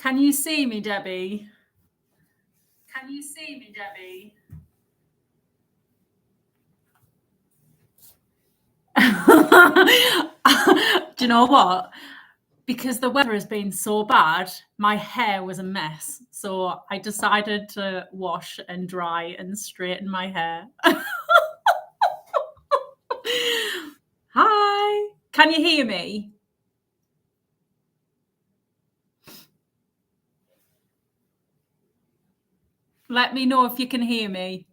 Can you see me, Debbie? Can you see me, Debbie? Do you know what? Because the weather has been so bad, my hair was a mess. So I decided to wash and dry and straighten my hair. Hi. Can you hear me? Let me know if you can hear me.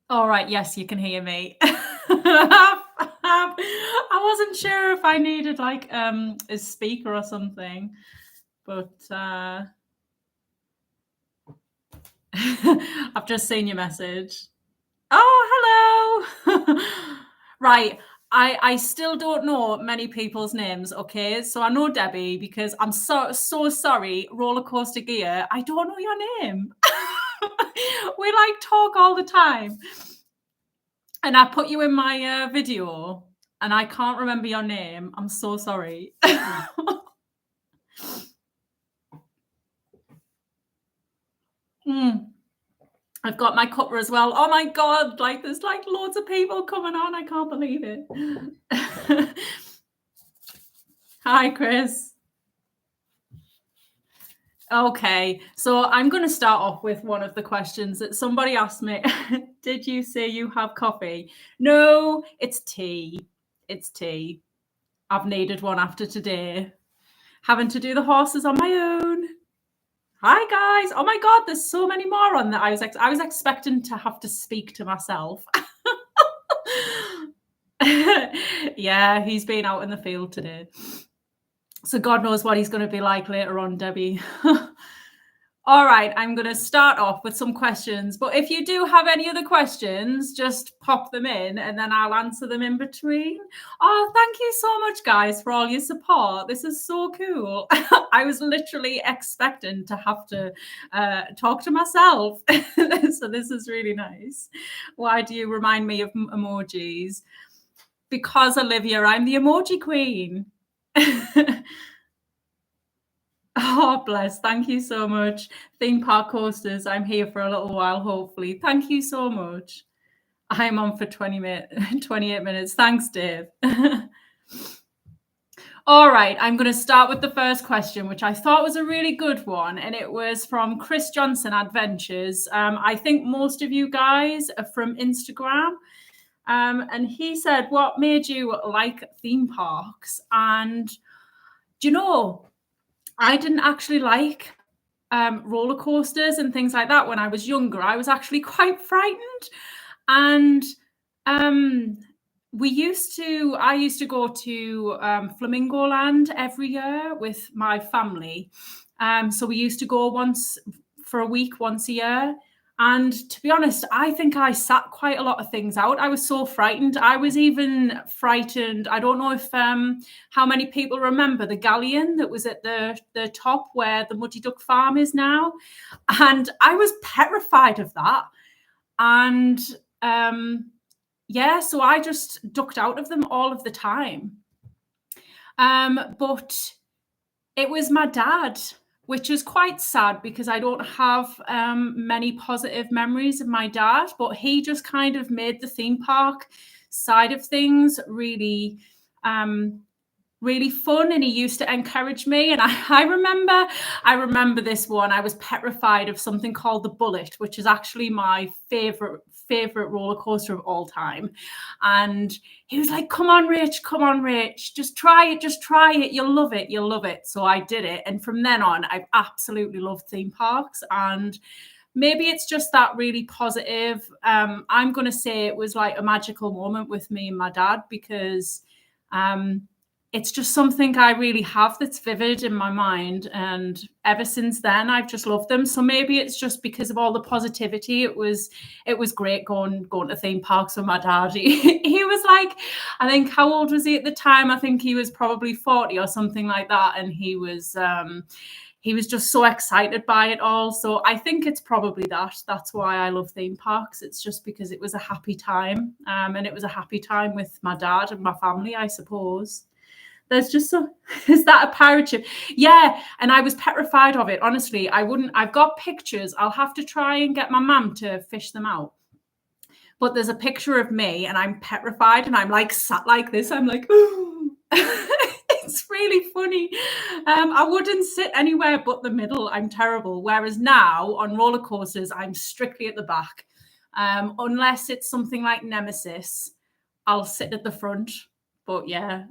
All right, yes, you can hear me. I wasn't sure if I needed like a speaker or something, but I've just seen your message. Oh, hello. Right. I still don't know many people's names, okay? So I know Debbie because I'm so sorry, Roller Coaster Gear. I don't know your name. We like talk all the time. And I put you in my video and I can't remember your name. I'm so sorry. I've got my cuppa as well. Oh my God, like there's like loads of people coming on. I can't believe it. Hi, Chris. Okay, so I'm going to start off with one of the questions that somebody asked me. Did you say you have coffee? No, it's tea. It's tea. I've needed one after today. Having to do the horses on my own. Hi guys! Oh my God, there's so many more on that. I was expecting to have to speak to myself. Yeah, he's been out in the field today. So God knows what he's going to be like later on, Debbie. All right, I'm going to start off with some questions. But if you do have any other questions, just pop them in and then I'll answer them in between. Oh, thank you so much, guys, for all your support. This is so cool. I was literally expecting to have to talk to myself. So this is really nice. Why do you remind me of emojis? Because, Olivia, I'm the emoji queen. Oh, bless. Thank you so much. Theme park coasters, I'm here for a little while, hopefully. Thank you so much. I'm on for 28 minutes. Thanks, Dave. All right, I'm going to start with the first question, which I thought was a really good one. And it was from Chris Johnson Adventures. I think most of you guys are from Instagram. And he said, what made you like theme parks? And do you know, I didn't actually like roller coasters and things like that when I was younger. I was actually quite frightened. And I used to go to Flamingo Land every year with my family. So we used to go once for a week, once a year. And to be honest, I think I sat quite a lot of things out. I was so frightened. I was even frightened. I don't know if how many people remember the galleon that was at the top where the Muddy Duck Farm is now. And I was petrified of that. And yeah, so I just ducked out of them all of the time. But it was my dad, which is quite sad because I don't have many positive memories of my dad, but he just kind of made the theme park side of things really really fun, and he used to encourage me. And I remember this one. I was petrified of something called the Bullet, which is actually my favorite roller coaster of all time. And he was like, come on, Rach, just try it, you'll love it. So I did it, and from then on I've absolutely loved theme parks. And maybe it's just that really positive, I'm going to say it was like a magical moment with me and my dad, because it's just something I really have that's vivid in my mind. And ever since then, I've just loved them. So maybe it's just because of all the positivity. It was great going to theme parks with my dad. He was like, I think, how old was he at the time? I think he was probably 40 or something like that. And he was he was just so excited by it all. So I think it's probably that's why I love theme parks. It's just because it was a happy time, and it was a happy time with my dad and my family, I suppose. There's just so is that a pirate ship? Yeah, and I was petrified of it. Honestly, I wouldn't. I've got pictures. I'll have to try and get my mum to fish them out. But there's a picture of me, and I'm petrified, and I'm like sat like this. I'm like, ooh. It's really funny. I wouldn't sit anywhere but the middle. I'm terrible. Whereas now on roller coasters, I'm strictly at the back. Unless it's something like Nemesis, I'll sit at the front. But yeah,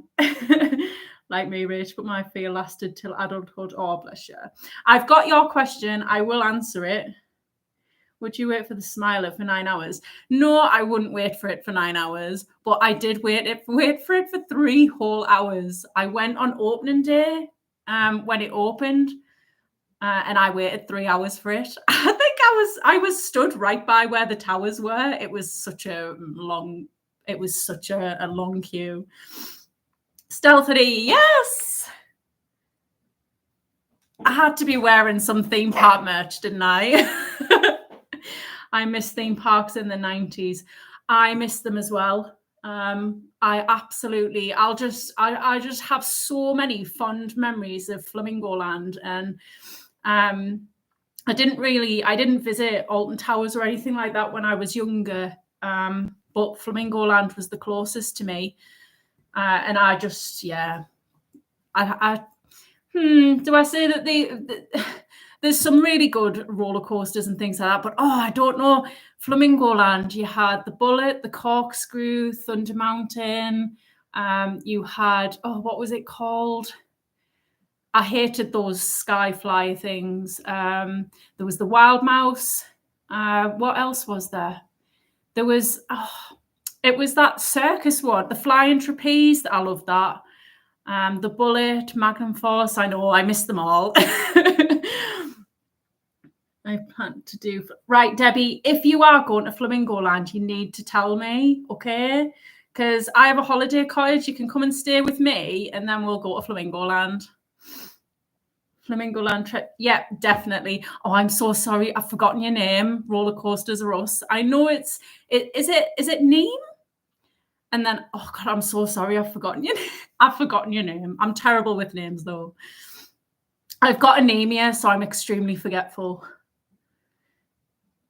like me, Rach, but my fear lasted till adulthood. Oh, bless you. I've got your question. I will answer it. Would you wait for the Smiler for 9 hours? No, I wouldn't wait for it for 9 hours, but I did wait for it for 3 whole hours. I went on opening day when it opened, and I waited 3 hours for it. I think I was stood right by where the towers were. It was such a long queue. Stealthily, yes. I had to be wearing some theme park merch, didn't I? I miss theme parks in the 90s. I miss them as well. I just have so many fond memories of Flamingo Land, and I didn't visit Alton Towers or anything like that when I was younger. But Flamingo Land was the closest to me. And I just, yeah, do I say that there's some really good roller coasters and things like that, but I don't know. Flamingo Land, you had the Bullet, the Corkscrew, Thunder Mountain. You had, what was it called? I hated those Skyfly things. There was the Wild Mouse. What else was there? There was, it was that circus one, the Flying Trapeze. I love that. The Bullet, Magnum Force. I know, I missed them all. I plan to do right, Debbie. If you are going to Flamingo Land, you need to tell me, okay? Because I have a holiday cottage. You can come and stay with me, and then we'll go to Flamingo Land. Flamingo Land trip. Yeah, definitely. Oh, I'm so sorry. I've forgotten your name. Roller Coasters Are Us. I know is it Neem? And then, oh God, I'm so sorry. I've forgotten your name. I've forgotten your name. I'm terrible with names though. I've got anemia, so I'm extremely forgetful.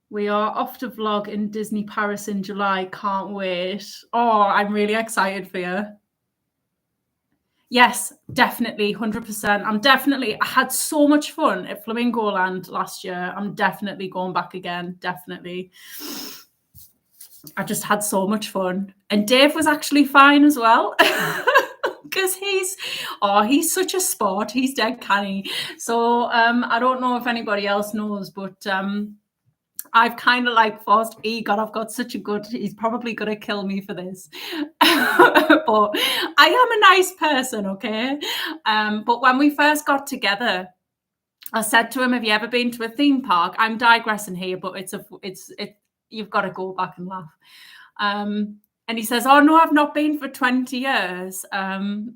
We are off to vlog in Disney Paris in July. Can't wait. Oh, I'm really excited for you. Yes, definitely, 100%. I had so much fun at Flamingo Land last year. I'm definitely going back again, definitely. I just had so much fun. And Dave was actually fine as well. Because he's such a sport. He's dead canny. So I don't know if anybody else knows, but I've kind of like forced God, I've got such a good, he's probably going to kill me for this. But I am a nice person, okay? But when we first got together, I said to him, have you ever been to a theme park? I'm digressing here, but you've got to go back and laugh. And he says, oh, no, I've not been for 20 years.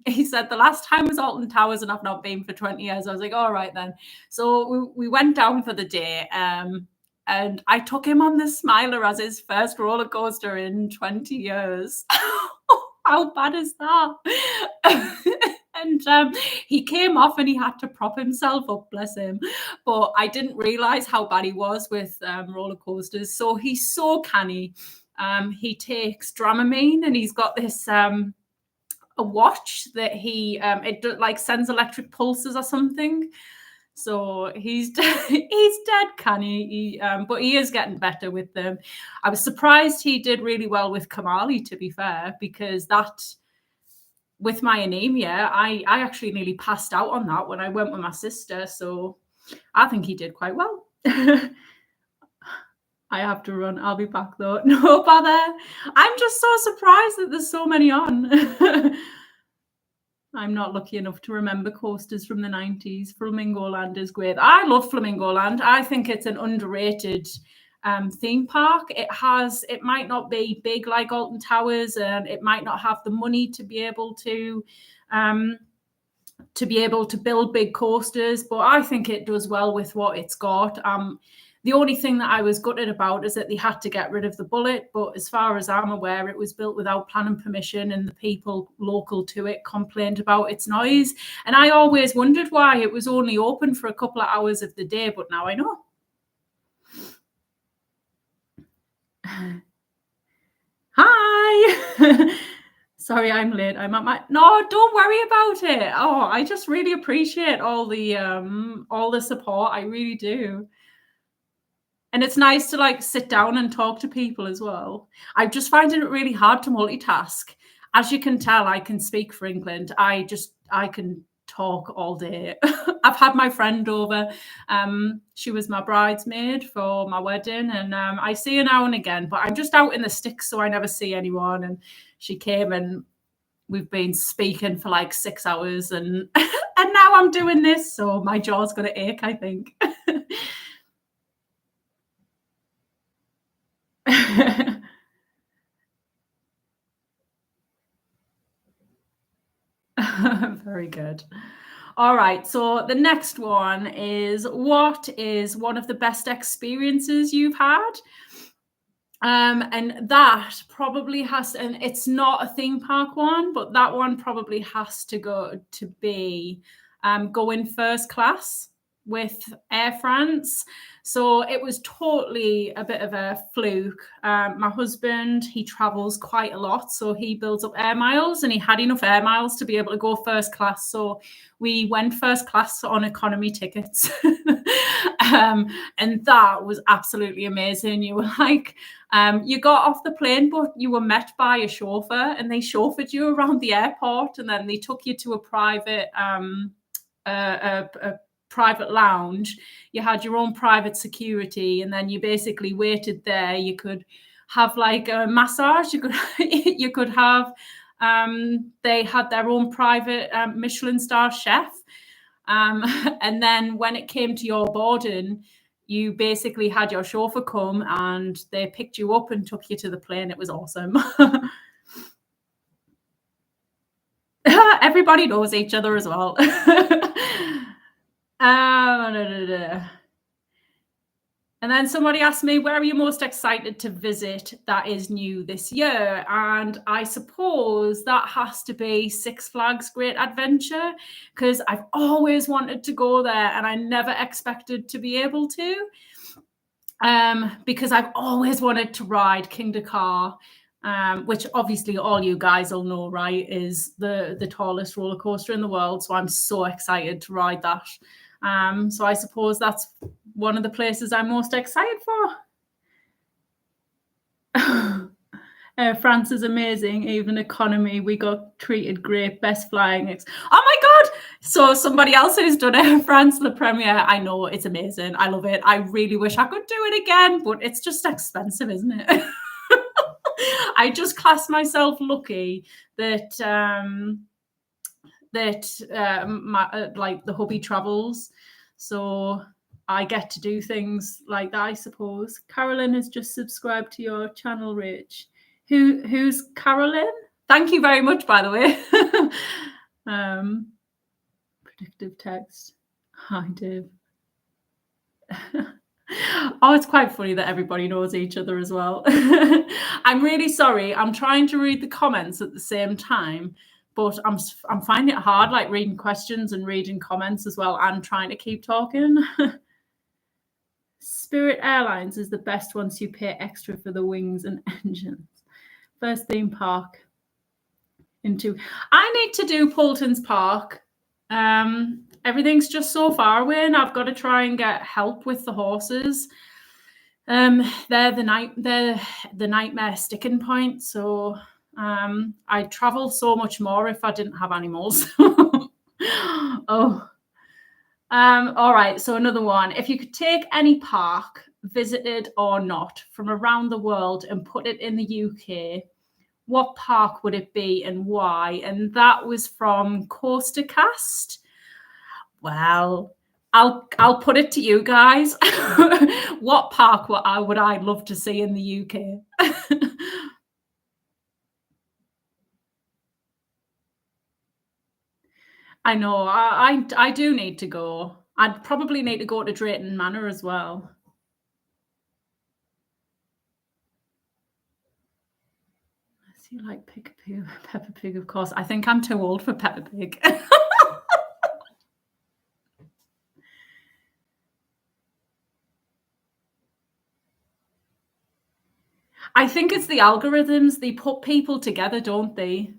He said, the last time was Alton Towers and I've not been for 20 years. I was like, all right, then. So we went down for the day. And I took him on the Smiler as his first roller coaster in 20 years. How bad is that? And he came off and he had to prop himself up, bless him. But I didn't realize how bad he was with roller coasters. So he's so canny. He takes Dramamine, and he's got this a watch that it like sends electric pulses or something. So he's dead canny. But he is getting better with them. I was surprised he did really well with Kamali, to be fair, because with my anemia, I actually nearly passed out on that when I went with my sister. So I think he did quite well. I have to run. I'll be back though. No bother. I'm just so surprised that there's so many on. I'm not lucky enough to remember coasters from the 90s. Flamingo Land is great. I love Flamingo Land. I think it's an underrated theme park. It might not be big like Alton Towers, and it might not have the money to be able to to be able to build big coasters, but I think it does well with what it's got. The only thing that I was gutted about is that they had to get rid of the bullet, but as far as I'm aware, it was built without planning permission, and the people local to it complained about its noise. And I always wondered why it was only open for a couple of hours of the day, but now I know. Hi. Sorry, I'm late. I'm at my No, don't worry about it. Oh, I just really appreciate all the support. I really do. And it's nice to like sit down and talk to people as well. I'm just finding it really hard to multitask. As you can tell, I can speak for England. I can talk all day. I've had my friend over. She was my bridesmaid for my wedding, and I see her now and again, but I'm just out in the sticks, so I never see anyone. And she came and we've been speaking for like 6 hours, and and now I'm doing this, so my jaw's gonna ache, I think. Very good. All right. So the next one is, what is one of the best experiences you've had? And that probably has, and it's not a theme park one, but that one probably has to go to be going first class with Air France. So it was totally a bit of a fluke. My husband, he travels quite a lot, so he builds up air miles, and he had enough air miles to be able to go first class. So we went first class on economy tickets. And that was absolutely amazing. You were like, you got off the plane, but you were met by a chauffeur, and they chauffeured you around the airport, and then they took you to a private lounge. You had your own private security, and then you basically waited there. You could have like a massage. You could you could have. They had their own private Michelin star chef. And then when it came to your boarding, you basically had your chauffeur come and they picked you up and took you to the plane. It was awesome. Everybody knows each other as well. And then somebody asked me, where are you most excited to visit that is new this year? And I suppose that has to be Six Flags Great Adventure, because I've always wanted to go there and I never expected to be able to. Because I've always wanted to ride Kingda Ka, which obviously all you guys will know, right, is the tallest roller coaster in the world. So I'm so excited to ride that. So I suppose that's one of the places I'm most excited for. France is amazing, even economy. We got treated great, best flying. Oh my God! So somebody else who's done Air France Le Premier, I know it's amazing. I love it. I really wish I could do it again, but it's just expensive, isn't it? I just class myself lucky that like the hubby travels, so I get to do things like that, I suppose. Carolyn has just subscribed to your channel, Rach. Who's Carolyn? Thank you very much, by the way. Predictive text. Hi, Dave. Oh, it's quite funny that everybody knows each other as well. I'm really sorry. I'm trying to read the comments at the same time, but I'm finding it hard, like reading questions and reading comments as well, and trying to keep talking. Spirit Airlines is the best once you pay extra for the wings and engines. First theme park into. I need to do Poulton's Park. Everything's just so far away, and I've got to try and get help with the horses. They're the nightmare sticking point. So I'd travel so much more if I didn't have animals. Oh. All right. So another one. If you could take any park, visited or not, from around the world and put it in the UK, what park would it be and why? And that was from Coastercast. Well, I'll put it to you guys. What park would I love to see in the UK? I know. I do need to go. I'd probably need to go to Drayton Manor as well. Do you like Peppa Pig? Of course. I think I'm too old for Peppa Pig. I think it's the algorithms. They put people together, don't they?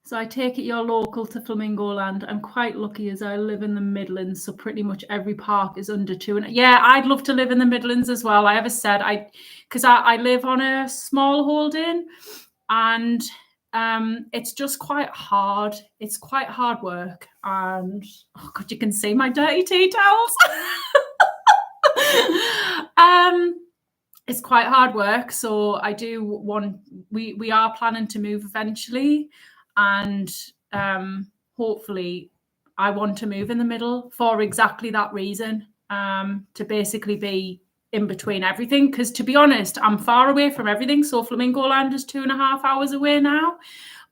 So I take it you're local to Flamingo Land. I'm quite lucky as I live in the Midlands, so pretty much every park is under two. And yeah, I'd love to live in the Midlands as well. I ever said because I live on a small holding, and it's just quite hard. It's quite hard work, and oh god, you can see my dirty tea towels. It's quite hard work, so I do want. We are planning to move eventually, and hopefully I want to move in the middle for exactly that reason, to basically be in between everything, because to be honest, I'm far away from everything. So Flamingo Land is 2.5 hours away now,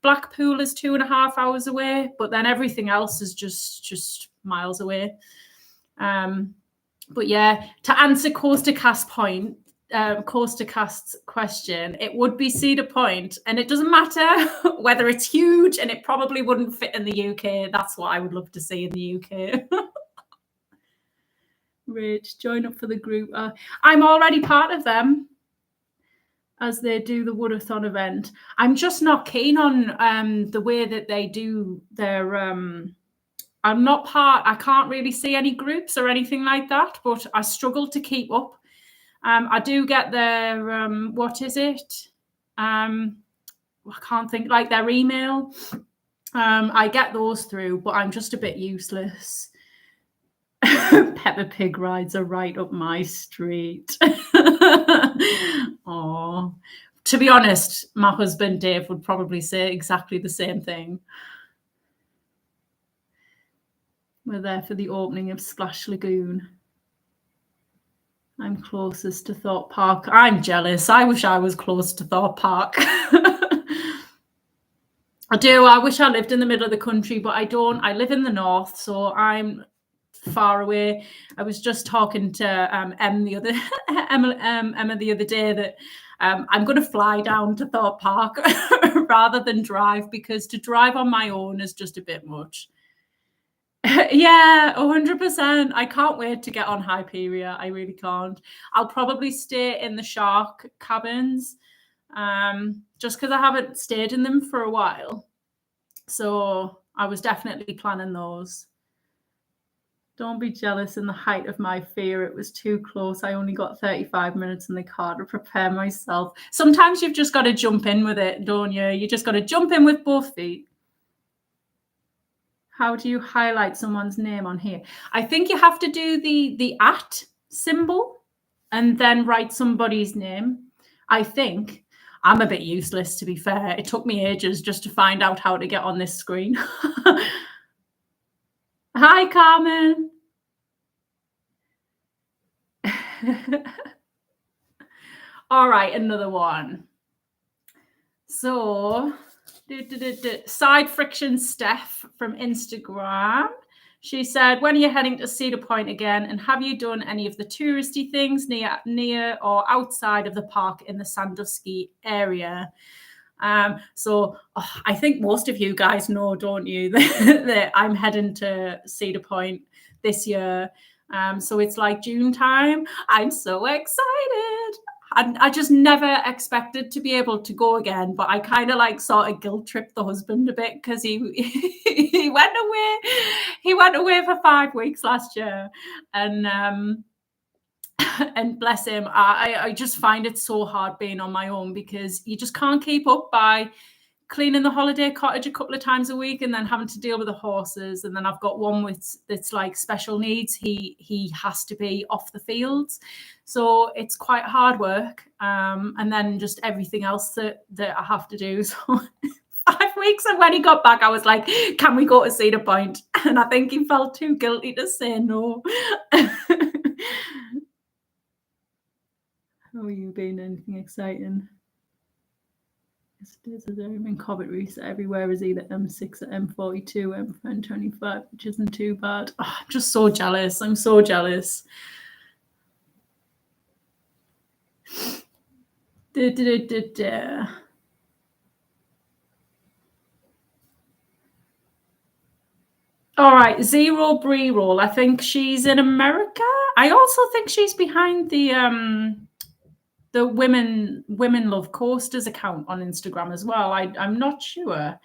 Blackpool is 2.5 hours away, but then everything else is just miles away. But yeah, to answer Coaster Cast's question, it would be Cedar Point, and it doesn't matter whether it's huge, and it probably wouldn't fit in the UK. That's what I would love to see in the UK. Rich, join up for the group. I'm already part of them as they do the Woodathon event. I'm just not keen on the way that they do their I'm not part, I can't really see any groups or anything like that, but I struggle to keep up. I do get their, what is it? I can't think, like their email. I get those through, but I'm just a bit useless. Peppa Pig rides are right up my street. Oh, to be honest, my husband Dave would probably say exactly the same thing. We're there for the opening of Splash Lagoon. I'm closest to Thorpe Park. I'm jealous. I wish I was close to Thorpe Park. I do. I wish I lived in the middle of the country, but I don't. I live in the north, so I'm far away. I was just talking to Emma the other day that I'm going to fly down to Thorpe Park rather than drive, because to drive on my own is just a bit much. Yeah, 100%. I can't wait to get on Hyperia. I really can't. I'll probably stay in the shark cabins, just because I haven't stayed in them for a while. So I was definitely planning those. Don't be jealous. In the height of my fear, it was too close. I only got 35 minutes in the car to prepare myself. Sometimes you've just got to jump in with it, don't you? You just got to jump in with both feet. How do you highlight someone's name on here? I think you have to do the @ symbol and then write somebody's name. I think. I'm a bit useless, to be fair. It took me ages just to find out how to get on this screen. Hi, Carmen. All right, another one. So, Side Friction Steph from Instagram. She said, when are you heading to Cedar Point again? And have you done any of the touristy things near or outside of the park in the Sandusky area? So I think most of you guys know, don't you, that I'm heading to Cedar Point this year. So it's like June time. I'm so excited. I just never expected to be able to go again, but I kind of like sort of guilt tripped the husband a bit because he went away. He went away for 5 weeks last year, and bless him, I just find it so hard being on my own, because you just can't keep up by cleaning the holiday cottage a couple of times a week and then having to deal with the horses. And then I've got one that's like special needs. He has to be off the fields. So it's quite hard work. And then just everything else that I have to do. So 5 weeks. And when he got back, I was like, can we go to Cedar Point? And I think he felt too guilty to say no. How are you been? Anything exciting? I'm in Coventry, so everywhere is either M6 or M42, M25, which isn't too bad. Oh, I'm just so jealous. I'm so jealous. All right, Zero Brie Roll. I think she's in America. I also think she's behind the Women Love Coasters account on Instagram as well. I'm not sure.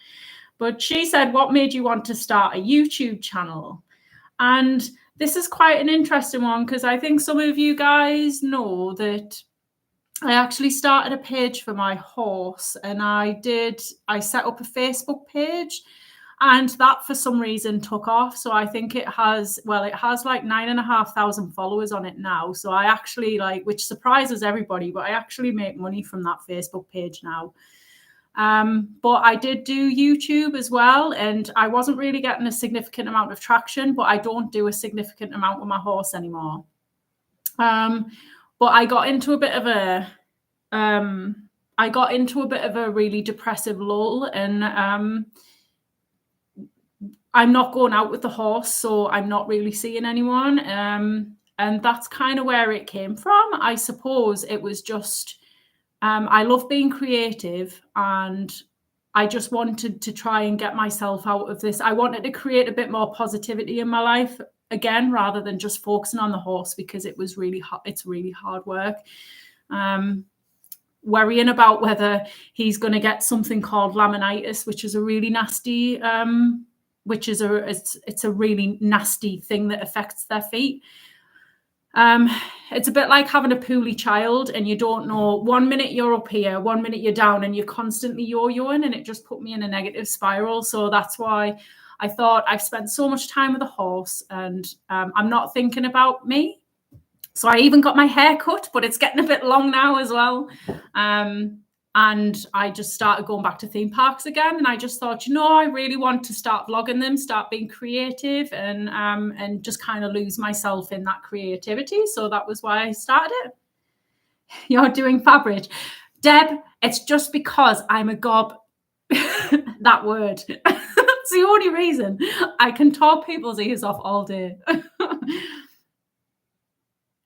But she said, what made you want to start a YouTube channel? And this is quite an interesting one because I think some of you guys know that I actually started a page for my horse, and I set up a Facebook page, and that for some reason took off. So I think it has like 9,500 followers on it now. So I actually which surprises everybody, but I actually make money from that Facebook page now. But I did do YouTube as well, and I wasn't really getting a significant amount of traction, but I don't do a significant amount with my horse anymore. But I got into a bit of a really depressive lull, and I'm not going out with the horse, so I'm not really seeing anyone. And that's kind of where it came from. I suppose it was just, I love being creative, and I just wanted to try and get myself out of this. I wanted to create a bit more positivity in my life again, rather than just focusing on the horse, because it's really hard work. Worrying about whether he's going to get something called laminitis, which is a really nasty, it's a really nasty thing that affects their feet. It's a bit like having a poorly child, and you don't know, 1 minute you're up here, 1 minute you're down, and you're constantly yo-yoing, and it just put me in a negative spiral. So that's why I thought, I've spent so much time with a horse, and I'm not thinking about me. So I even got my hair cut, but it's getting a bit long now as well. And I just started going back to theme parks again. And I just thought, I really want to start vlogging them, start being creative, and just kind of lose myself in that creativity. So that was why I started it. You're doing fabric. Deb, it's just because I'm a gob. That word. That's the only reason. I can talk people's ears off all day.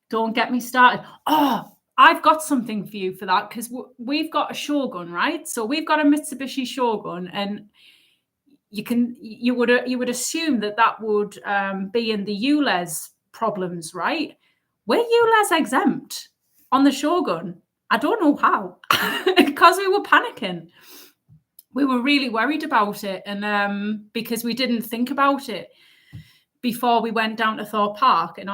Don't get me started. Oh, I've got something for you for that, because we've got a Shogun, right? So we've got a Mitsubishi Shogun, and you would assume that would be in the ULEZ problems, right? We're ULEZ exempt on the Shogun. I don't know how, because we were panicking. We were really worried about it, and because we didn't think about it before we went down to Thorpe Park, and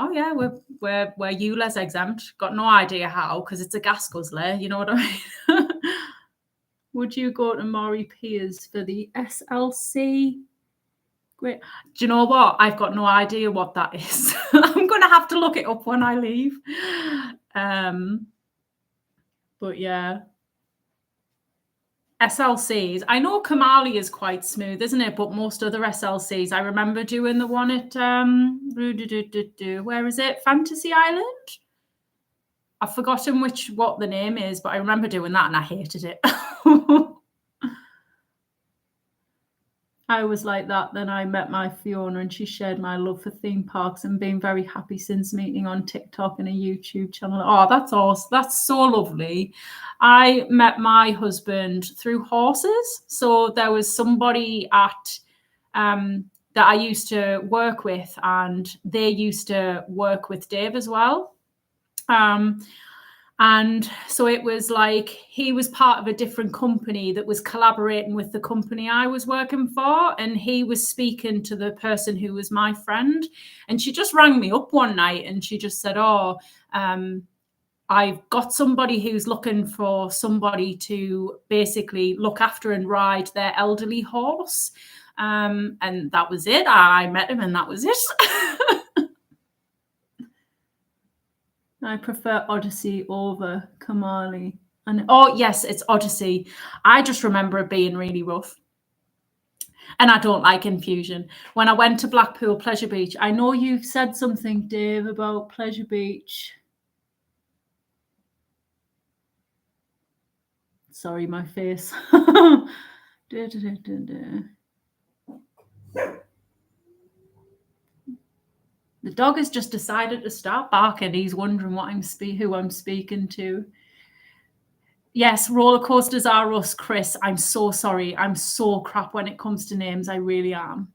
we're ULEZ exempt. Got no idea how, because it's a gas guzzler, you know what I mean? Would you go to Maury Piers for the SLC? Great. Do you know what? I've got no idea what that is. I'm going to have to look it up when I leave. But yeah. SLCs. I know Kamali is quite smooth, isn't it? But most other SLCs, I remember doing the one at where is it? Fantasy Island. I've forgotten what the name is, but I remember doing that and I hated it. I was like that. Then I met my Fiona, and she shared my love for theme parks, and been very happy since meeting on TikTok and a YouTube channel. Oh, that's awesome. That's so lovely. I met my husband through horses. So there was somebody at that I used to work with, and they used to work with Dave as well. And so it was like he was part of a different company that was collaborating with the company I was working for. And he was speaking to the person who was my friend. And she just rang me up one night, and she just said, I've got somebody who's looking for somebody to basically look after and ride their elderly horse. And that was it. I met him, and that was it. I prefer Odyssey over Kamali. And yes, it's Odyssey. I just remember it being really rough. And I don't like Infusion. When I went to Blackpool Pleasure Beach, I know you've said something, Dave, about Pleasure Beach. Sorry, my face. The dog has just decided to start barking. He's wondering what who I'm speaking to. Yes, roller coasters are us, Chris. I'm so sorry. I'm so crap when it comes to names. I really am.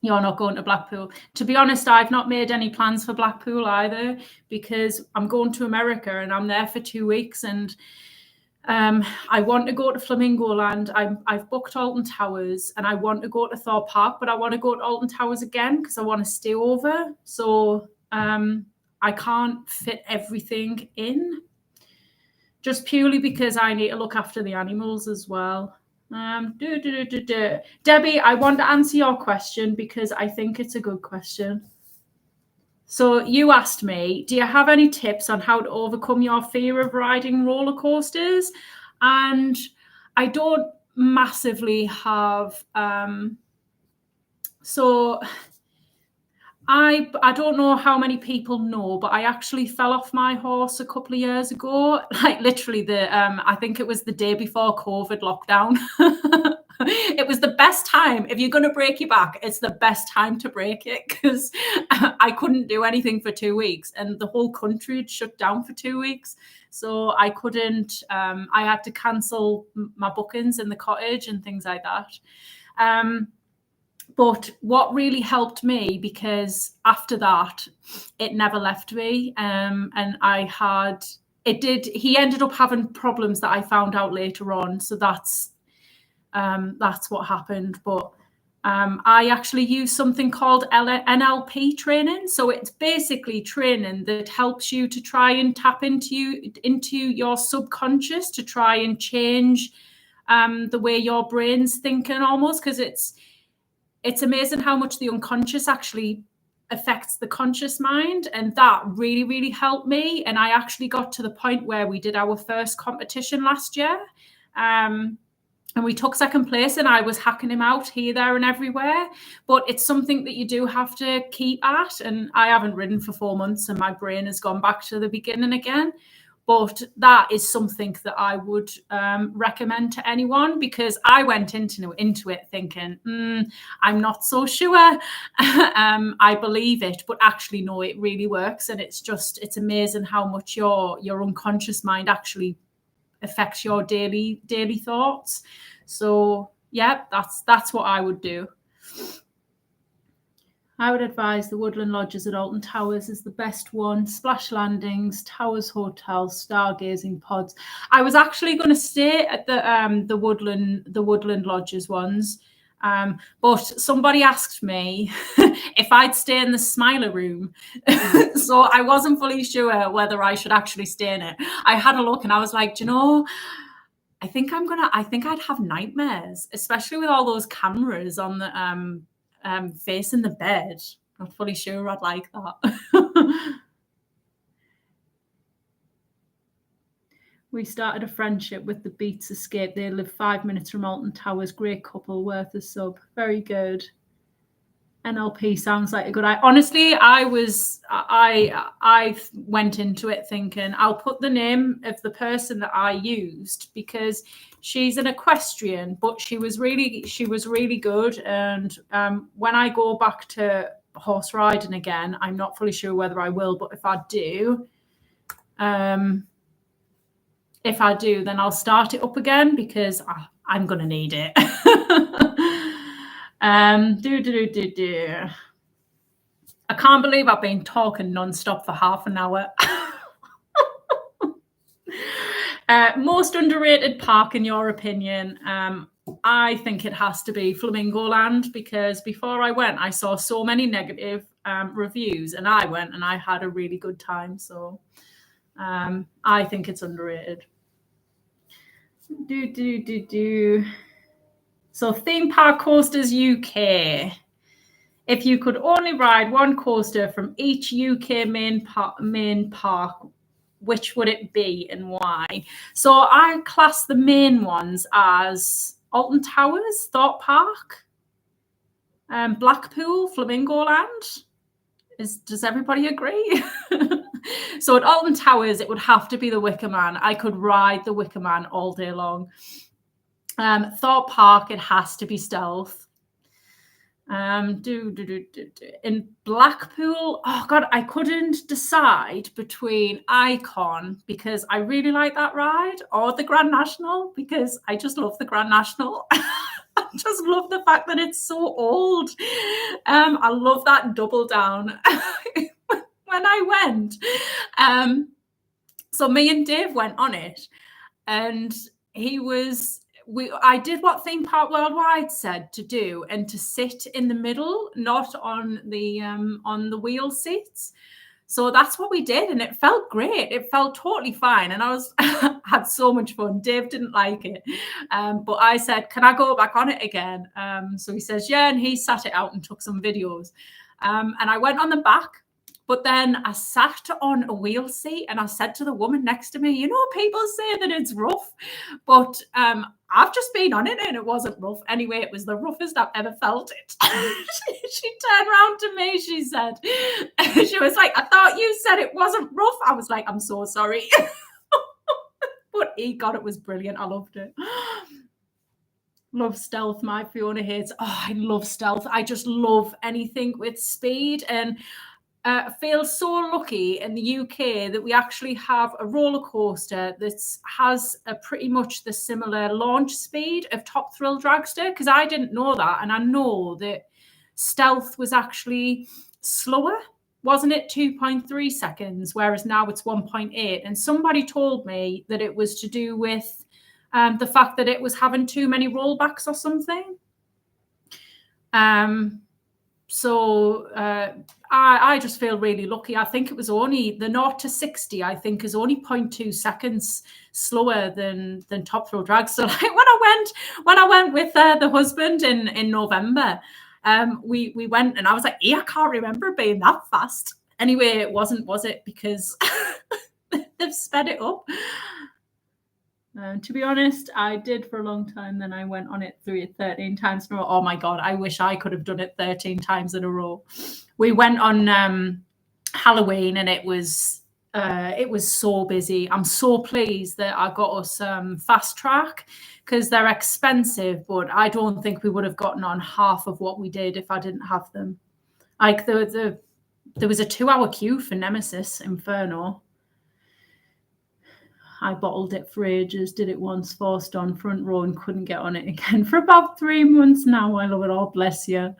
You're not going to Blackpool. To be honest, I've not made any plans for Blackpool either, because I'm going to America and I'm there for 2 weeks, and I want to go to Flamingo Land. I've booked Alton Towers, and I want to go to Thorpe Park, but I want to go to Alton Towers again because I want to stay over. So I can't fit everything in, just purely because I need to look after the animals as well. Debbie, I want to answer your question because I think it's a good question. So you asked me, do you have any tips on how to overcome your fear of riding roller coasters? And I don't massively have, so I don't know how many people know, but I actually fell off my horse a couple of years ago. Like literally I think it was the day before COVID lockdown. It was the best time. If you're going to break your back, it's the best time to break it, because I couldn't do anything for 2 weeks and the whole country had shut down for 2 weeks. So I couldn't, I had to cancel my bookings in the cottage and things like that. But what really helped me, because after that, it never left me. And he ended up having problems that I found out later on. So that's what happened. But I actually use something called NLP training. So it's basically training that helps you to try and tap into your subconscious, to try and change the way your brain's thinking almost, because it's amazing how much the unconscious actually affects the conscious mind. And that really, really helped me. And I actually got to the point where we did our first competition last year. And we took second place, and I was hacking him out here, there and everywhere. But it's something that you do have to keep at. And I haven't ridden for 4 months and my brain has gone back to the beginning again. But that is something that I would recommend to anyone, because I went into it thinking, I'm not so sure. I believe it, but actually, no, it really works. And it's amazing how much your unconscious mind actually affects your daily thoughts. So yeah, that's what I would do. I would advise the Woodland Lodges at Alton Towers is the best one. Splash Landings, Towers Hotel, stargazing pods. I was actually going to stay at the Woodland Lodges ones, but somebody asked me if I'd stay in the Smiler room, so I wasn't fully sure whether I should actually stay in it. I had a look and I was like, do you know, I think I'd have nightmares, especially with all those cameras on the facing the bed. Not fully sure I'd like that. We started a friendship with the Beats Escape. They live 5 minutes from Alton Towers. Great couple, worth a sub. Very good. NLP sounds like a good idea. Honestly, I went into it thinking I'll put the name of the person that I used, because she's an equestrian, but she was really good. And when I go back to horse riding again, I'm not fully sure whether I will, but if I do, then I'll start it up again, because I'm gonna need it. I can't believe I've been talking non-stop for half an hour. Most underrated park in your opinion? I think it has to be Flamingo Land, because before I went, I saw so many negative reviews, and I went and I had a really good time. So I think it's underrated. So Theme Park Coasters UK. If you could only ride one coaster from each UK main park, which would it be and why? So I class the main ones as Alton Towers, Thorpe Park, Blackpool, Flamingo Land. Does everybody agree? So at Alton Towers, it would have to be the Wicker Man. I could ride the Wicker Man all day long. Thorpe Park, it has to be Stealth. In Blackpool, oh God, I couldn't decide between Icon, because I really like that ride, or the Grand National, because I just love the Grand National. I just love the fact that it's so old. I love that double down. When I went, so me and Dave went on it, and I did what Theme Park Worldwide said to do, and to sit in the middle, not on the wheel seats. So that's what we did, and it felt great. It felt totally fine, and I had so much fun. Dave didn't like it, but I said, "Can I go back on it again?" So he says, "Yeah," and he sat it out and took some videos. And I went on the back. But then I sat on a wheel seat, and I said to the woman next to me, "You know, people say that it's rough, but I've just been on it and it wasn't rough. Anyway, it was the roughest I've ever felt it." She turned around to me, she said, she was like, "I thought you said it wasn't rough." I was like, "I'm so sorry." But God, it was brilliant. I loved it. Love Stealth. My Fiona hates. Oh, I love Stealth. I just love anything with speed, and feel so lucky in the UK that we actually have a roller coaster that has a pretty much the similar launch speed of Top Thrill Dragster, because I didn't know that, and I know that Stealth was actually slower, wasn't it? 2.3 seconds, whereas now it's 1.8. And somebody told me that it was to do with the fact that it was having too many rollbacks or something. So I just feel really lucky. I think it was only the 0 to 60, I think, is only 0.2 seconds slower than Top Thrill Drag. So like when I went with the husband in November, we went, and I was like, I can't remember being that fast. Anyway, it wasn't, was it? Because they've sped it up. To be honest, I did for a long time. Then I went on it 13 times in a row. Oh my God, I wish I could have done it 13 times in a row. We went on Halloween, and it was so busy. I'm so pleased that I got us Fast Track, because they're expensive, but I don't think we would have gotten on half of what we did if I didn't have them. Like there was a 2-hour queue for Nemesis Inferno. I bottled it for ages, did it once, forced on front row, and couldn't get on it again for about 3 months now. I love it all, bless you.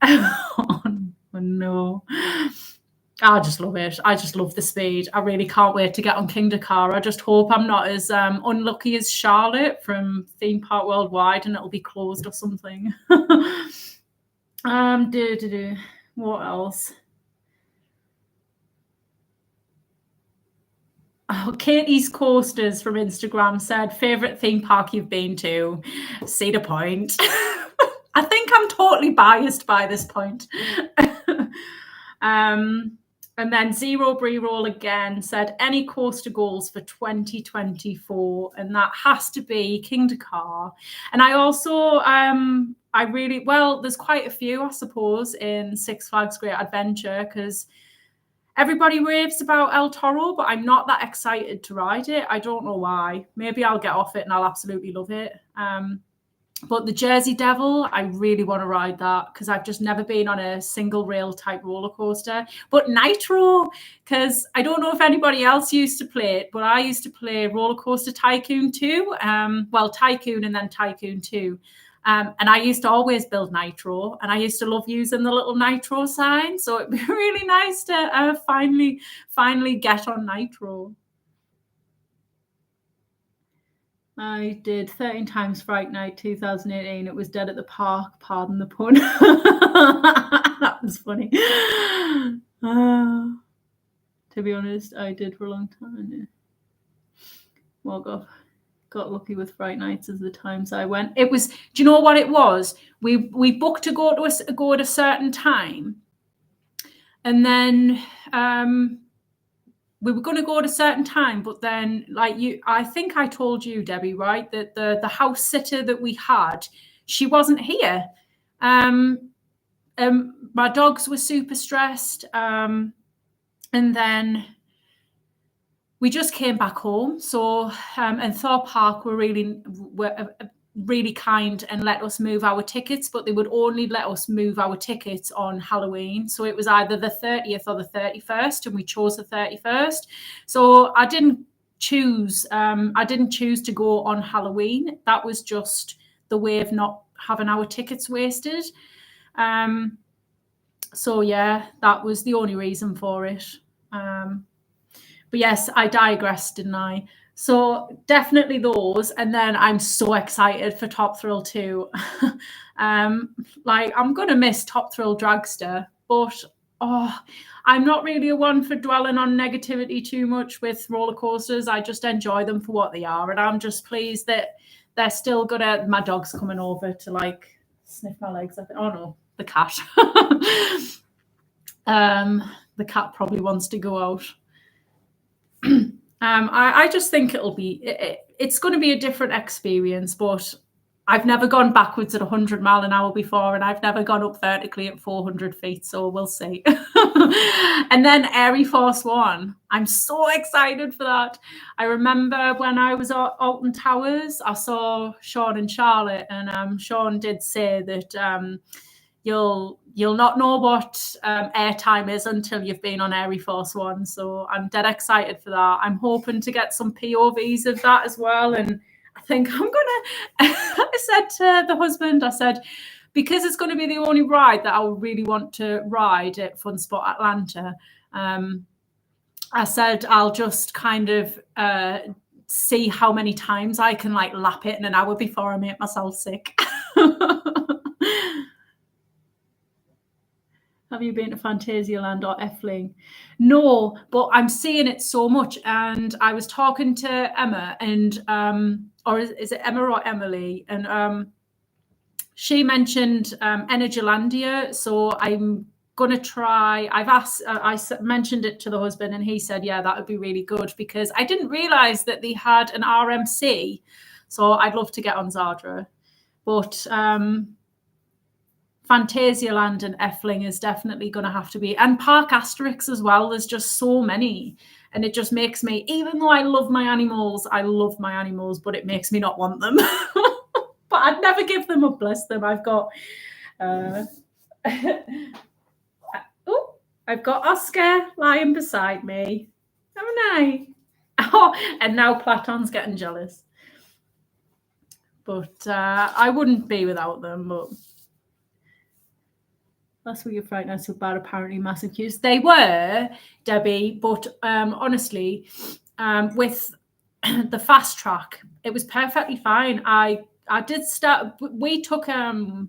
Oh, no. I just love it. I just love the speed. I really can't wait to get on King Dakar. I just hope I'm not as unlucky as Charlotte from Theme Park Worldwide, and it'll be closed or something. What else? Oh, Katie's Coasters from Instagram said, "Favorite theme park you've been to?" Cedar Point. I think I'm totally biased by this point. And then Zero Bree Roll again said, "Any coaster goals for 2024?" And that has to be King Dakar. And I also, there's quite a few, I suppose, in Six Flags Great Adventure, because everybody raves about El Toro, but I'm not that excited to ride it. I don't know why. Maybe I'll get off it and I'll absolutely love it. But the Jersey Devil, I really want to ride that, because I've just never been on a single rail type roller coaster. But Nitro, because I don't know if anybody else used to play it, but I used to play Roller Coaster Tycoon 2. Tycoon and then Tycoon 2. And I used to always build Nitro, and I used to love using the little Nitro sign. So it'd be really nice to finally get on Nitro. I did 13 times Fright Night 2018. It was dead at the park. Pardon the pun. That was funny. To be honest, I did for a long time. Yeah. Well, got lucky with Fright Nights as the times I went. It was, do you know what it was? We booked to go at a certain time, and then we were going to go at a certain time, but then, like I think I told you, Debbie, right, that the house sitter that we had, she wasn't here. My dogs were super stressed, and then we just came back home. So, and Thorpe Park were really kind and let us move our tickets, but they would only let us move our tickets on Halloween. So it was either the 30th or the 31st, and we chose the 31st. So I didn't choose to go on Halloween. That was just the way of not having our tickets wasted. So yeah, that was the only reason for it. But yes, I digressed, didn't I? So definitely those. And then I'm so excited for Top Thrill 2. Like, I'm going to miss Top Thrill Dragster, but I'm not really a one for dwelling on negativity too much with roller coasters. I just enjoy them for what they are. And I'm just pleased that they're still good at, my dog's coming over to like sniff my legs. I think, oh no, the cat. The cat probably wants to go out. I just think it's going to be a different experience, but I've never gone backwards at 100 miles an hour before, and I've never gone up vertically at 400 feet, so we'll see. And then Airy Force One, I'm so excited for that. I remember when I was at Alton Towers, I saw Sean and Charlotte, and Sean did say that you'll not know what airtime is until you've been on Airy Force One. So I'm dead excited for that. I'm hoping to get some POVs of that as well. And I think I'm gonna, I said to the husband, I said, because it's going to be the only ride that I really want to ride at Fun Spot Atlanta, I said I'll just kind of see how many times I can like lap it in an hour before I make myself sick. Have you been to Phantasialand or Efteling? No, but I'm seeing it so much. And I was talking to Emma, and or is it Emma or Emily? And she mentioned Energylandia. So I'm gonna try. I've asked. I mentioned it to the husband, and he said, "Yeah, that would be really good," because I didn't realize that they had an RMC. So I'd love to get on Zardra, but Phantasialand and Efteling is definitely going to have to be, and Park Asterix as well. There's just so many, and it just makes me, even though I love my animals, but it makes me not want them. But I'd never give them up, bless them. I've got I've got Oscar lying beside me, haven't I? Oh, and now Platon's getting jealous. But I wouldn't be without them, but that's what you're frightened us about, apparently massive queues. They were, Debbie, but honestly, with the fast track, it was perfectly fine. I did start, we took a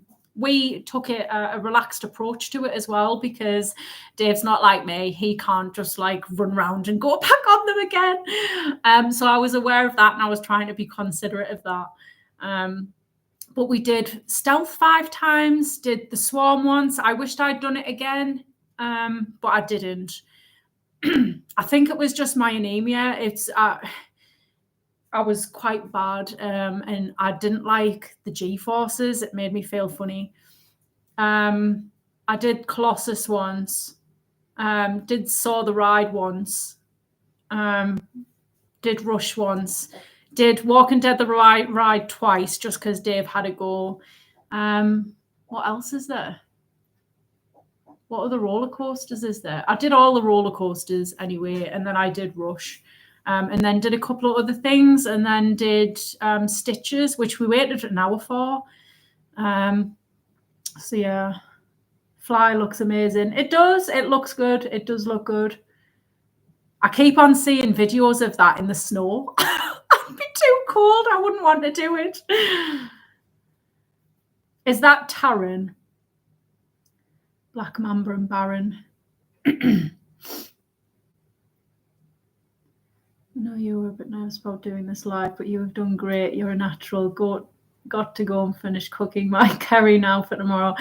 relaxed approach to it as well, because Dave's not like me. He can't just like run around and go back on them again. So I was aware of that, and I was trying to be considerate of that. But we did Stealth 5 times, did the Swarm once. I wished I'd done it again, but I didn't. I think it was just my anemia. I was quite bad, and I didn't like the G-forces. It made me feel funny. I did Colossus once, did Saw the Ride once, did Rush once, did Walking Dead the ride twice, just because Dave had a go. What else is there? What other roller coasters is there? I did all the roller coasters anyway, and then I did Rush. And then did a couple of other things, and then did Stitches, which we waited an hour for. So yeah, Fly looks amazing. It does. It looks good. It does look good. I keep on seeing videos of that in the snow. It'd be too cold. I wouldn't want to do it. Is that Taran? Black Mamba and Baron. I know you were a bit nervous about doing this live, but you have done great. You're a natural. Got to go and finish cooking my curry now for tomorrow.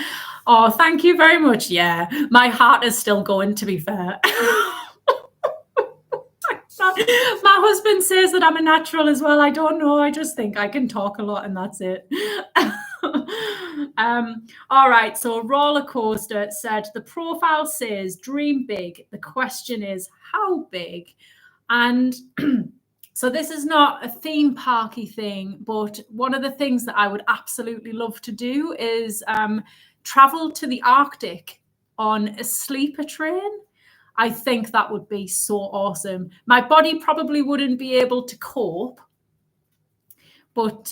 Oh, thank you very much. Yeah, my heart is still going, to be fair. My husband says that I'm a natural as well. I don't know. I just think I can talk a lot, and that's it. All right. So Roller Coaster said the profile says dream big. The question is how big? And so this is not a theme parky thing, but one of the things that I would absolutely love to do is travel to the Arctic on a sleeper train. I think that would be so awesome. My body probably wouldn't be able to cope, but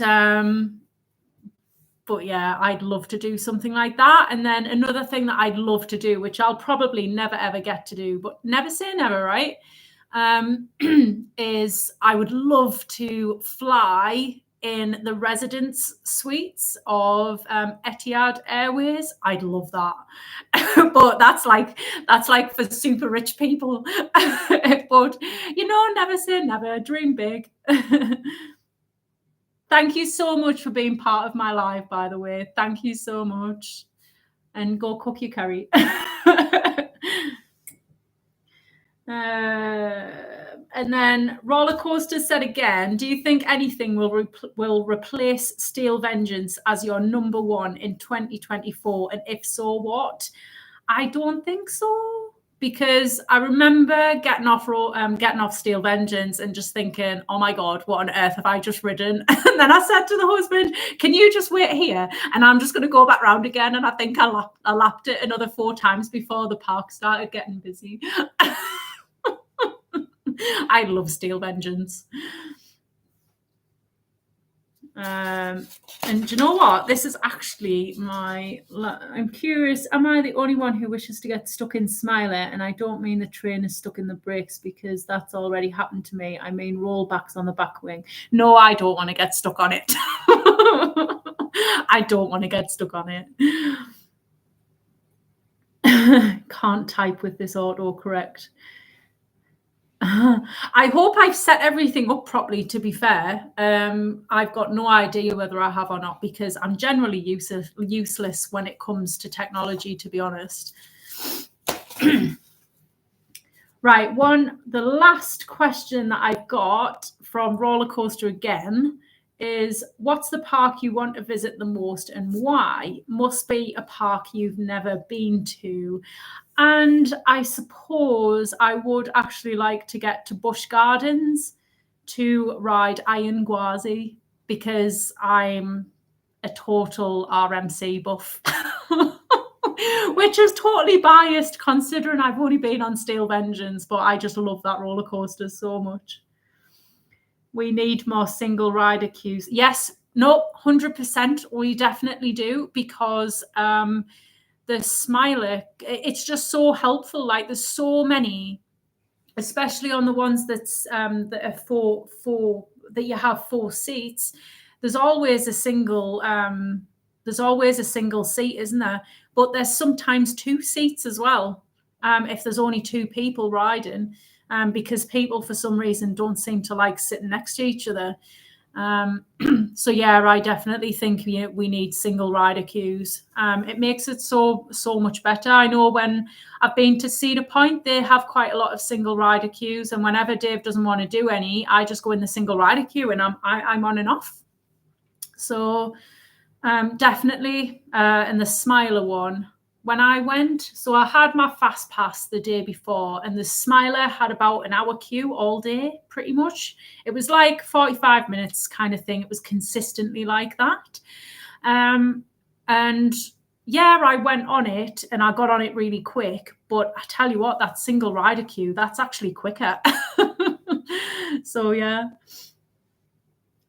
yeah, I'd love to do something like that. And then another thing that I'd love to do, which I'll probably never ever get to do, but never say never, right? Is I would love to fly in the residence suites of Etihad Airways. I'd love that. But that's like for super rich people. But never say never, dream big. Thank you so much for being part of my life, by the way. Thank you so much. And go cook your curry. And then Roller Coaster said again, do you think anything will replace Steel Vengeance as your number one in 2024? And if so, what? I don't think so, because I remember getting off Steel Vengeance and just thinking, oh my God, what on earth have I just ridden? And then I said to the husband, can you just wait here? And I'm just going to go back round again. And I think I lapped it another 4 times before the park started getting busy. I love Steel Vengeance. And do you know what? This is actually I'm curious, am I the only one who wishes to get stuck in Smiler? And I don't mean the train is stuck in the brakes, because that's already happened to me. I mean rollbacks on the back wing. No, I don't want to get stuck on it. I don't want to get stuck on it. Can't type with this autocorrect. I hope I've set everything up properly, to be fair. I've got no idea whether I have or not, because I'm generally useless when it comes to technology, to be honest. Right, the last question that I've got from Roller Coaster again is, what's the park you want to visit the most and why? Must be a park you've never been to. And I suppose I would actually like to get to Busch Gardens to ride Iron Gwazi, because I'm a total RMC buff, which is totally biased considering I've only been on Steel Vengeance, but I just love that roller coaster so much. We need more single rider queues. Yes, no, 100%. We definitely do, because the Smiler, it's just so helpful. Like, there's so many, especially on the ones that are four that you have 4 seats. There's always a single seat, isn't there? But there's sometimes 2 seats as well, if there's only 2 people riding, because people for some reason don't seem to like sitting next to each other. So yeah, I definitely think we need single rider queues. It makes it so much better. I know when I've been to Cedar Point, they have quite a lot of single rider queues, and whenever Dave doesn't want to do any, I just go in the single rider queue and I'm on and off. So definitely, and the Smiler one, when I went, so I had my fast pass the day before, and the Smiler had about an hour queue all day, pretty much. It was like 45 minutes kind of thing. It was consistently like that. And yeah, I went on it and I got on it really quick. But I tell you what, that single rider queue, that's actually quicker. So yeah.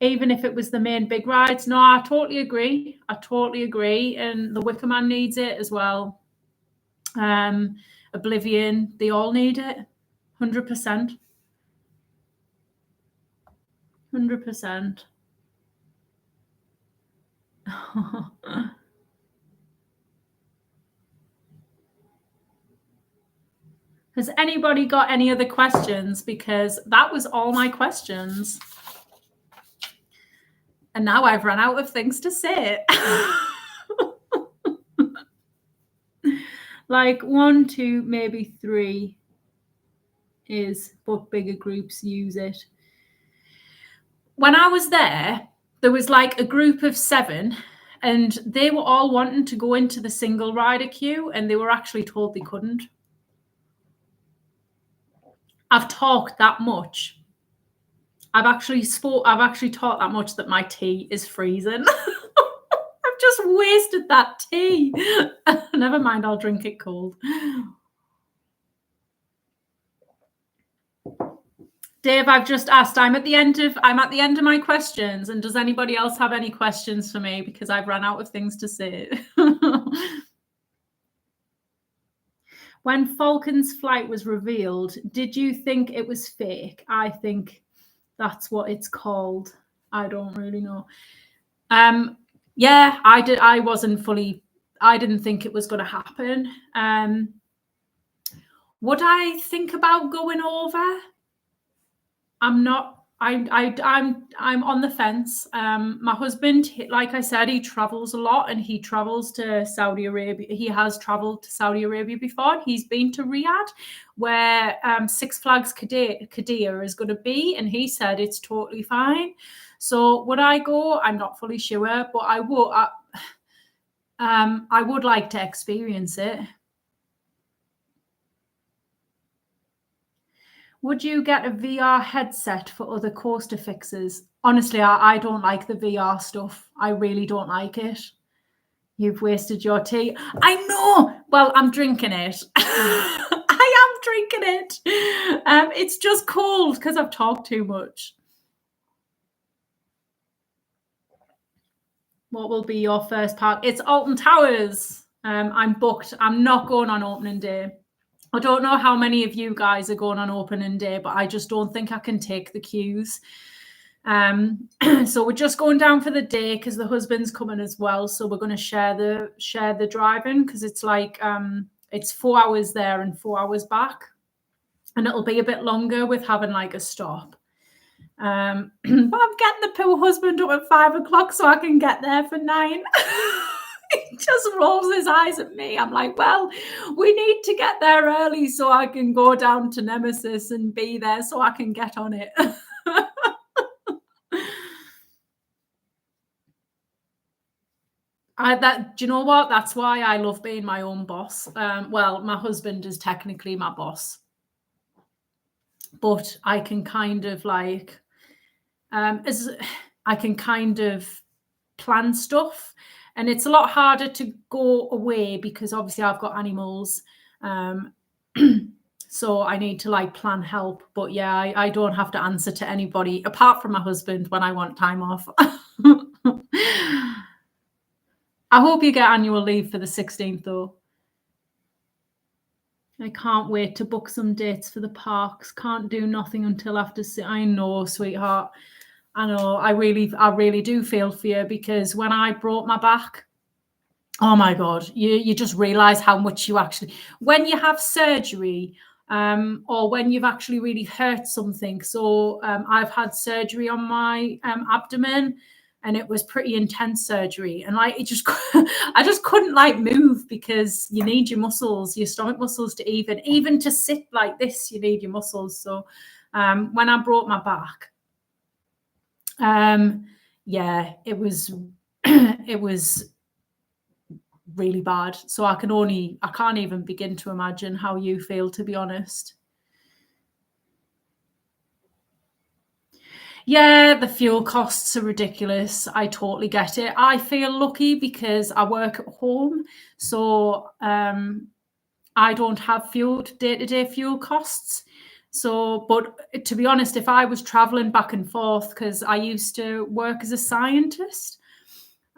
Even if it was the main big rides. No, I totally agree. And the Wicker Man needs it as well. Oblivion, they all need it. 100%. 100%. Has anybody got any other questions? Because that was all my questions. And now I've run out of things to say. Like 1, 2, maybe 3 is, but bigger groups use it. When I was there was like a group of 7, and they were all wanting to go into the single rider queue, and they were actually told they couldn't. I've talked that much. I've actually talked that much that my tea is freezing. I've just wasted that tea. Never mind, I'll drink it cold. Dave, I've just asked. I'm at the end of my questions. And does anybody else have any questions for me? Because I've run out of things to say. When Falcon's flight was revealed, did you think it was fake? I think that's what it's called. I don't really know. Yeah, I did. I didn't think it was going to happen. Would I think about going over? I'm not. I'm on the fence. My husband, like I said, he travels a lot, and he travels to Saudi Arabia. He has traveled to Saudi Arabia before. He's been to Riyadh, where Six Flags Qiddiya is going to be, and he said it's totally fine. So would I go? I'm not fully sure, but I would. I would like to experience it. Would you get a VR headset for other coaster fixes? Honestly, I don't like the VR stuff. I really don't like it. You've wasted your tea. I know. Well, I'm drinking it. I am drinking it. It's just cold because I've talked too much. What will be your first park? It's Alton Towers. I'm booked. I'm not going on opening day. I don't know how many of you guys are going on opening day, but I just don't think I can take the queues. So we're just going down for the day because the husband's coming as well. So we're going to share the driving because it's like it's 4 hours there and 4 hours back, and it'll be a bit longer with having like a stop. But I'm getting the poor husband up at 5 o'clock so I can get there for 9. He just rolls his eyes at me. I'm like, well, we need to get there early so I can go down to Nemesis and be there so I can get on it. Do you know what? That's why I love being my own boss. Well, my husband is technically my boss, but I can kind of like, I can kind of plan stuff. And it's a lot harder to go away because obviously I've got animals. So I need to like plan help. But yeah, I don't have to answer to anybody apart from my husband when I want time off. I hope you get annual leave for the 16th though. I can't wait to book some dates for the parks. Can't do nothing until after. I know, sweetheart. I know. I really do feel for you because when I broke my back, oh my God, you just realize how much you actually, when you have surgery, or when you've actually really hurt something. So I've had surgery on my abdomen, and it was pretty intense surgery. And like, I just couldn't like move because you need your muscles, your stomach muscles to even to sit like this, you need your muscles. So when I broke my back, yeah, it was it was really bad. So I can't even begin to imagine how you feel, to be honest. Yeah, the fuel costs are ridiculous. I totally get it. I feel lucky because I work at home, so I don't have day-to-day fuel costs. So, but to be honest, if I was traveling back and forth, because I used to work as a scientist,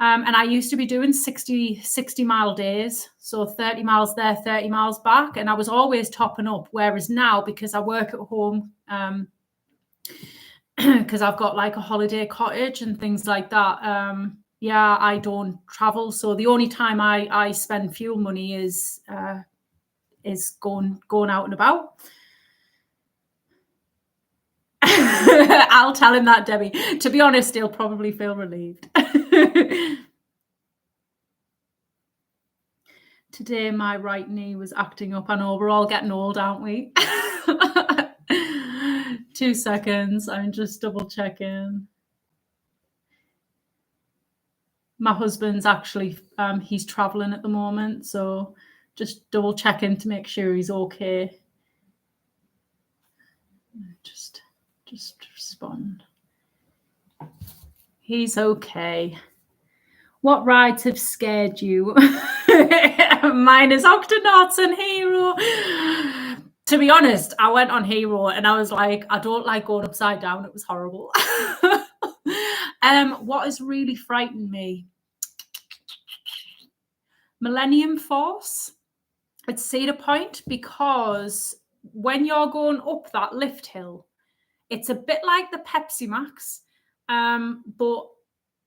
and I used to be doing 60-mile days. So 30 miles there, 30 miles back. And I was always topping up. Whereas now, because I work at home, because I've got like a holiday cottage and things like that, yeah, I don't travel. So the only time I spend fuel money is going out and about. I'll tell him that, Debbie. To be honest, he'll probably feel relieved. Today, my right knee was acting up. I know we're all getting old, aren't we? 2 seconds. I'm just double checking. My husband's actually, he's traveling at the moment. So just double checking to make sure he's okay. Just respond. He's okay. What rides have scared you? Mine is Octonauts and Hero. To be honest, I went on Hero and I was like, I don't like going upside down. It was horrible. What has really frightened me? Millennium Force at Cedar Point, because when you're going up that lift hill, it's a bit like the Pepsi Max, but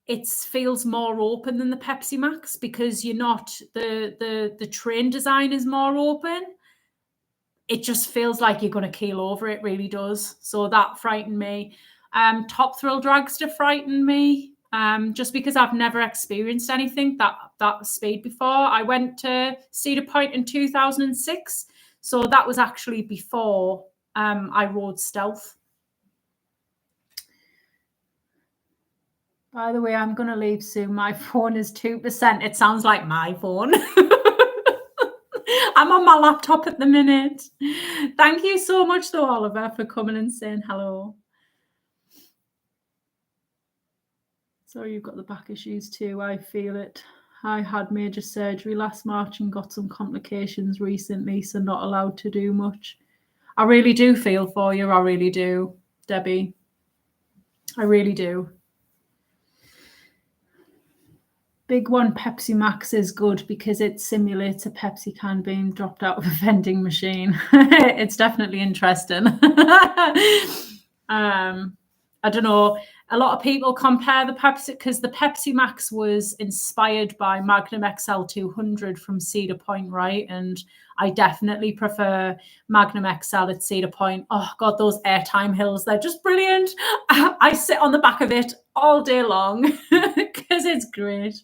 it feels more open than the Pepsi Max because you're not the train design is more open. It just feels like you're going to keel over. It really does. So that frightened me. Top Thrill Dragster frightened me. Just because I've never experienced anything that speed before. I went to Cedar Point in 2006, so that was actually before I rode Stealth. By the way, I'm going to leave soon. My phone is 2%. It sounds like my phone. I'm on my laptop at the minute. Thank you so much, though, Oliver, for coming and saying hello. So you've got the back issues too. I feel it. I had major surgery last March and got some complications recently, so not allowed to do much. I really do feel for you. I really do, Debbie. I really do. Big One Pepsi Max is good because it simulates a Pepsi can being dropped out of a vending machine. It's definitely interesting. I don't know. A lot of people compare the Pepsi because the Pepsi Max was inspired by Magnum XL 200 from Cedar Point, right? And I definitely prefer Magnum XL at Cedar Point. Oh God, those airtime hills, they're just brilliant. I sit on the back of it all day long because it's great.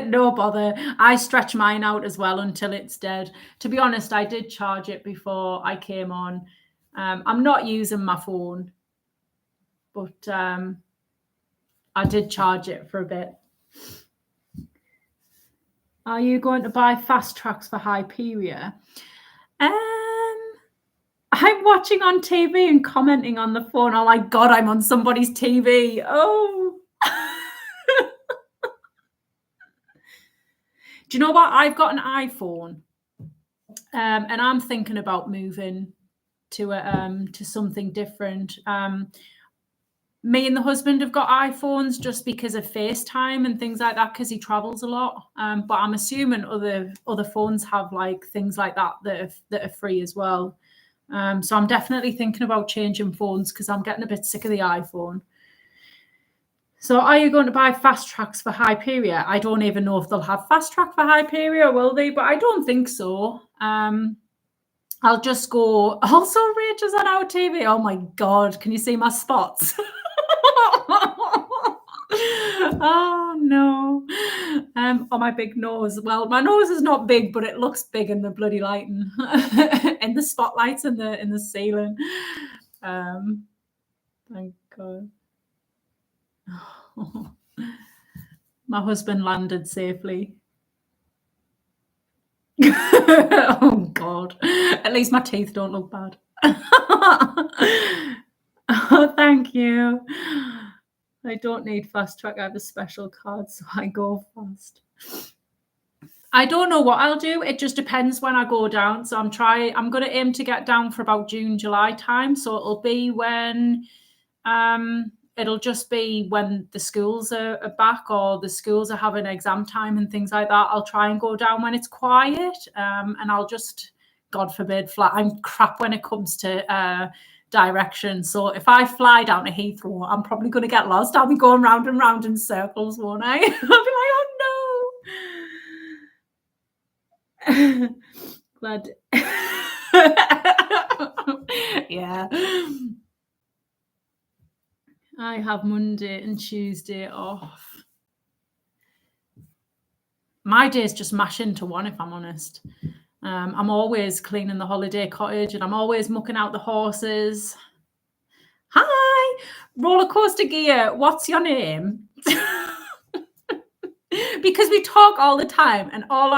No bother. I stretch mine out as well until it's dead. To be honest, I did charge it before I came on. I'm not using my phone, but I did charge it for a bit. Are you going to buy fast tracks for Hyperia? I'm watching on TV and commenting on the phone. Oh my God, I'm on somebody's TV. Oh. Do you know what? I've got an iPhone, and I'm thinking about moving to something different. Me and the husband have got iPhones just because of FaceTime and things like that, because he travels a lot. But I'm assuming other phones have like things like that are free as well. So I'm definitely thinking about changing phones because I'm getting a bit sick of the iPhone. So are you going to buy fast tracks for Hyperia? I don't even know if they'll have fast track for Hyperia, will they? But I don't think so. I'll just go. Also, Rachel's on our TV. Oh my God, can you see my spots? Oh no. On my big nose. Well, my nose is not big, but it looks big in the bloody lighting. And the spotlights in the ceiling. Thank God. My husband landed safely. Oh God. At least my teeth don't look bad. Oh, thank you. I don't need fast track. I have a special card, so I go fast. I don't know what I'll do. It just depends when I go down. So I'm going to aim to get down for about June, July time. So it'll be when it'll just be when the schools are back or the schools are having exam time and things like that. I'll try and go down when it's quiet, and I'll just, God forbid, fly. I'm crap when it comes to direction. So if I fly down to Heathrow, I'm probably going to get lost. I'll be going round and round in circles, won't I? I'll be like, oh no. Glad. Yeah. I have Monday and Tuesday off. My days just mash into one, if I'm honest. I'm always cleaning the holiday cottage and I'm always mucking out the horses. Hi, Roller Coaster Gear, what's your name? Because we talk all the time and all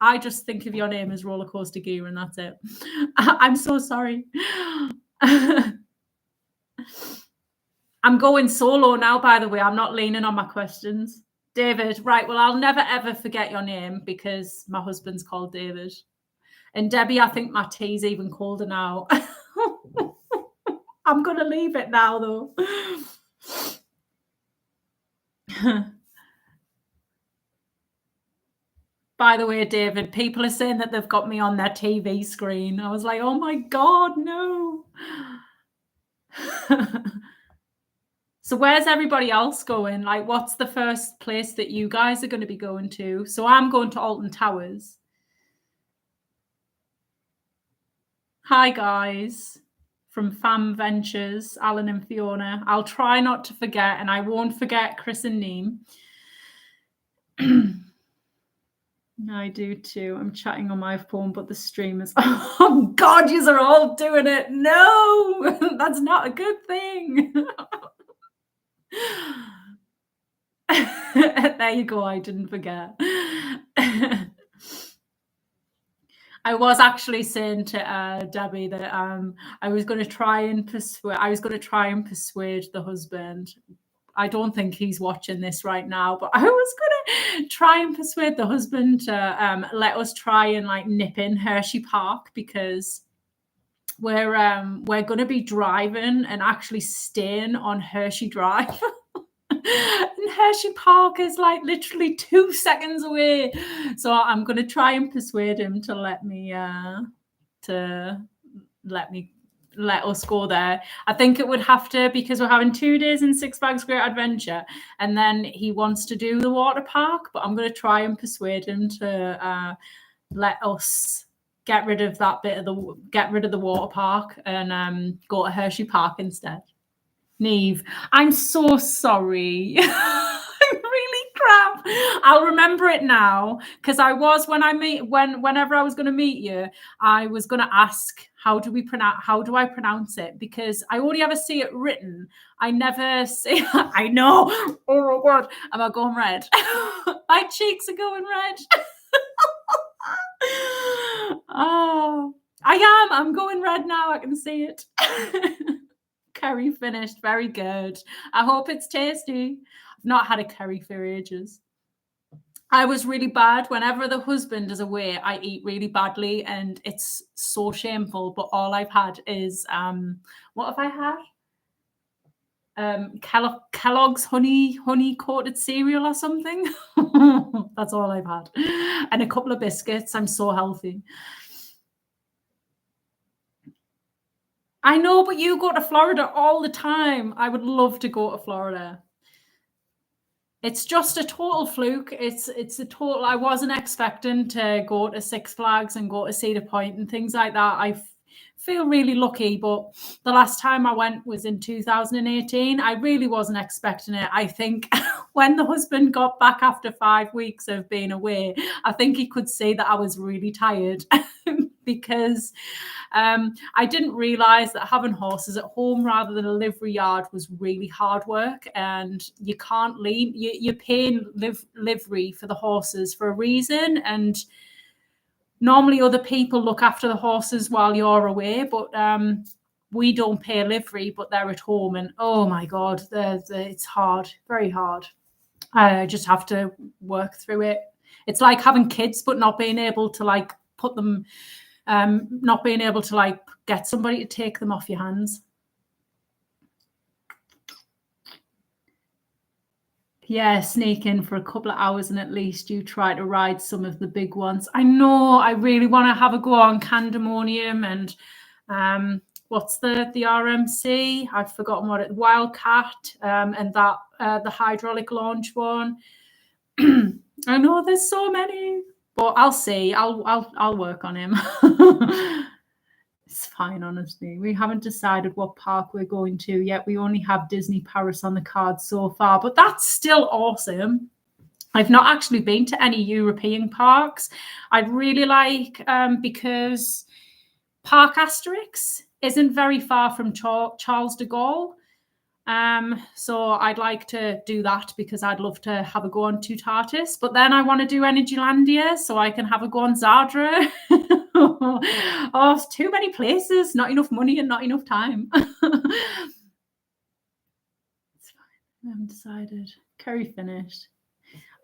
I just think of your name as Roller Coaster Gear, and that's it. I'm so sorry. I'm going solo now, by the way. I'm not leaning on my questions. David, right. Well, I'll never, ever forget your name because my husband's called David. And Debbie, I think my tea's even colder now. I'm going to leave it now, though. By the way, David, people are saying that they've got me on their TV screen. I was like, oh my God, no. So where's everybody else going? Like, what's the first place that you guys are going to be going to? So I'm going to Alton Towers. Hi, guys, from Fam Ventures, Alan and Fiona. I'll try not to forget, and I won't forget Chris and Neem. I do too. I'm chatting on my phone, but the stream is... Oh, God, you are all doing it. No, that's not a good thing. There you go. I didn't forget. I was actually saying to Debbie that I was going to try and persuade the husband. I don't think he's watching this right now, but I was going to try and persuade the husband to let us try and like nip in Hershey Park, because we're going to be driving and actually staying on Hershey Drive. And Hershey Park is like literally 2 seconds away. So I'm going to try and persuade him to let us go there. I think it would have to, because we're having 2 days in Six Flags Great Adventure, and then he wants to do the water park, but I'm going to try and persuade him to let us get rid of the water park and go to Hershey Park instead. Neve, I'm so sorry. I'm really crap. I'll remember it now, because whenever I was going to meet you, I was going to ask how do I pronounce it, because I only ever see it written. I never see. I know. Oh my God, am I going red? My cheeks are going red. Oh, I am. I'm going red now. I can see it. Curry finished. Very good. I hope it's tasty. I've not had a curry for ages. I was really bad. Whenever the husband is away, I eat really badly, and it's so shameful. But all I've had is what have I had? Kellogg's honey coated cereal or something. That's all I've had, and a couple of biscuits. I'm so healthy. I know, but you go to Florida all the time. I would love to go to Florida. It's just a total fluke. It's a total. I wasn't expecting to go to Six Flags and go to Cedar Point and things like that. I feel really lucky, but the last time I went was in 2018. I really wasn't expecting it. I think when the husband got back after 5 weeks of being away, I think he could see that I was really tired because I didn't realize that having horses at home rather than a livery yard was really hard work, and you can't leave. You're paying livery for the horses for a reason, and normally other people look after the horses while you're away, but we don't pay livery, but they're at home, and oh my God, it's hard, very hard. I just have to work through it. It's like having kids, but not being able to like put them, not being able to like get somebody to take them off your hands. Yeah, sneak in for a couple of hours and at least you try to ride some of the big ones. I know, I really want to have a go on Candemonium and what's the RMC? I've forgotten what it, Wildcat, and that the hydraulic launch one. I know there's so many, but I'll see. I'll work on him. It's fine, honestly. We haven't decided what park we're going to yet. We only have Disney Paris on the card so far, but that's still awesome. I've not actually been to any European parks. I'd really like, because Parc Asterix isn't very far from Charles de Gaulle. So I'd like to do that because I'd love to have a go on Two Tartus, but then I want to do Energylandia so I can have a go on Zadra. Oh, it's too many places, not enough money and not enough time. It's fine. I haven't decided. Kerry finished.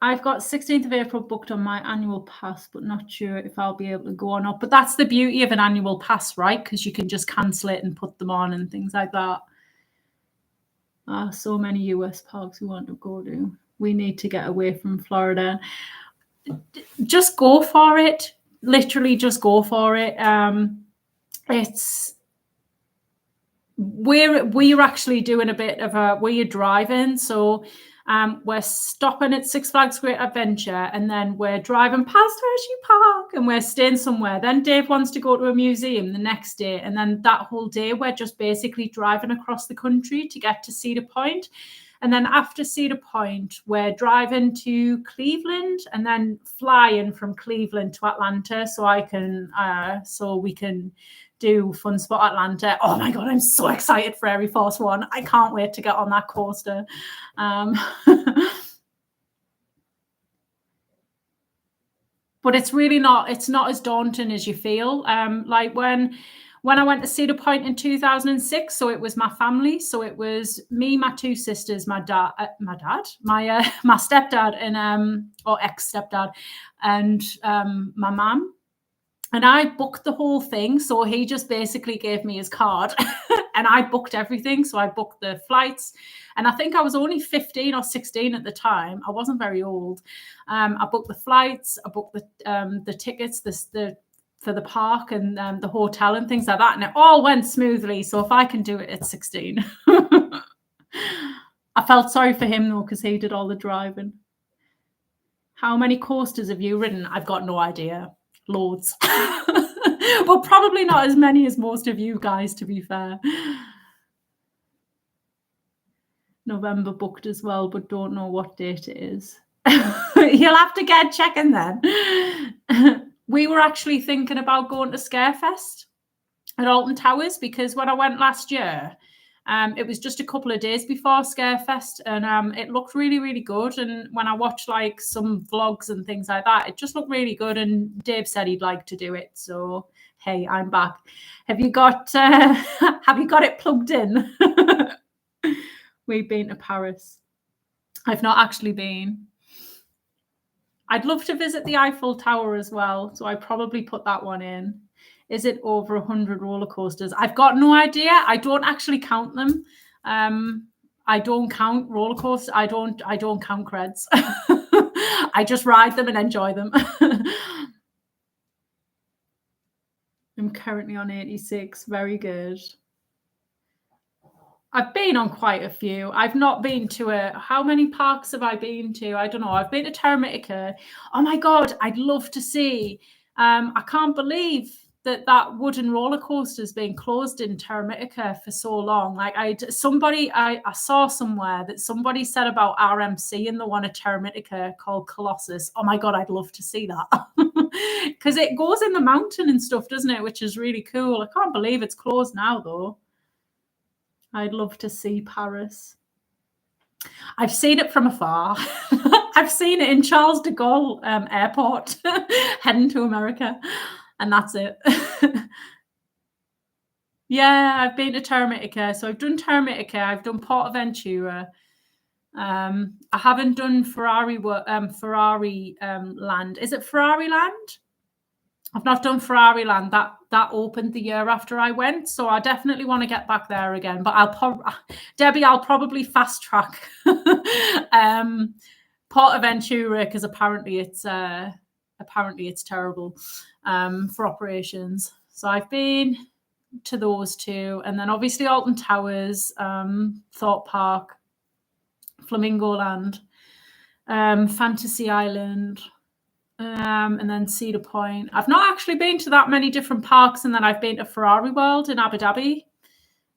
I've got 16th of April booked on my annual pass, but not sure if I'll be able to go or not. But that's the beauty of an annual pass, right? Because you can just cancel it and put them on and things like that. So many US parks we want to go to. We need to get away from Florida. Just go for it. Literally just go for it. We're actually doing a bit of we're driving, so we're stopping at Six Flags Great Adventure, and then we're driving past Hershey Park, and we're staying somewhere. Then Dave wants to go to a museum the next day, and then that whole day we're just basically driving across the country to get to Cedar Point. And then after Cedar Point, we're driving to Cleveland and then flying from Cleveland to Atlanta so we can do Fun Spot Atlanta. Oh my God, I'm so excited for Air Force One. I can't wait to get on that coaster. But it's not as daunting as you feel. Like when I went to Cedar Point in 2006, so it was my family. So it was me, my two sisters, my my stepdad and or ex-stepdad, and my mum. And I booked the whole thing. So he just basically gave me his card and I booked everything. So I booked the flights. And I think I was only 15 or 16 at the time. I wasn't very old. I booked the flights. I booked the tickets, for the park and the hotel and things like that. And it all went smoothly. So if I can do it at 16. I felt sorry for him, though, because he did all the driving. How many coasters have you ridden? I've got no idea. Loads. Well, probably not as many as most of you guys, to be fair. November booked as well, but don't know what date it is. You'll have to get checking then. We were actually thinking about going to Scarefest at Alton Towers because when I went last year, it was just a couple of days before Scarefest, and it looked really, really good. And when I watched like some vlogs and things like that, it just looked really good. And Dave said he'd like to do it. So hey, I'm back. Have you got it plugged in? We've been to Paris. I've not actually been. I'd love to visit the Eiffel Tower as well, so I probably put that one in. Is it over 100 roller coasters? I've got no idea. I don't actually count them. I don't count roller coasters. I don't count creds. I just ride them and enjoy them. I'm currently on 86. Very good. I've been on quite a few. I've not been to how many parks have I been to? I don't know. I've been to Terra Mythica. Oh my God, I'd love to see. I can't believe that wooden roller coaster has been closed in Terra Mythica for so long. Like I saw somewhere that somebody said about RMC and the one at Terra Mythica called Colossus. Oh my God, I'd love to see that. Because it goes in the mountain and stuff, doesn't it? Which is really cool. I can't believe it's closed now though. I'd love to see Paris. I've seen it from afar. I've seen it in Charles de Gaulle airport heading to America, and that's it. Yeah, I've been to Terra Mythica. So I've done Terra Mythica. I've done Portaventura. I haven't done Ferrari Land. Is it Ferrari Land? I've not done Ferrari Land. That opened the year after I went, so I definitely want to get back there again. But I'll probably fast track Portaventura because apparently it's terrible for operations. So I've been to those two, and then obviously Alton Towers, Thorpe Park, Flamingo Land, Fantasy Island. And then Cedar Point. I've not actually been to that many different parks, and then I've been to Ferrari World in Abu Dhabi,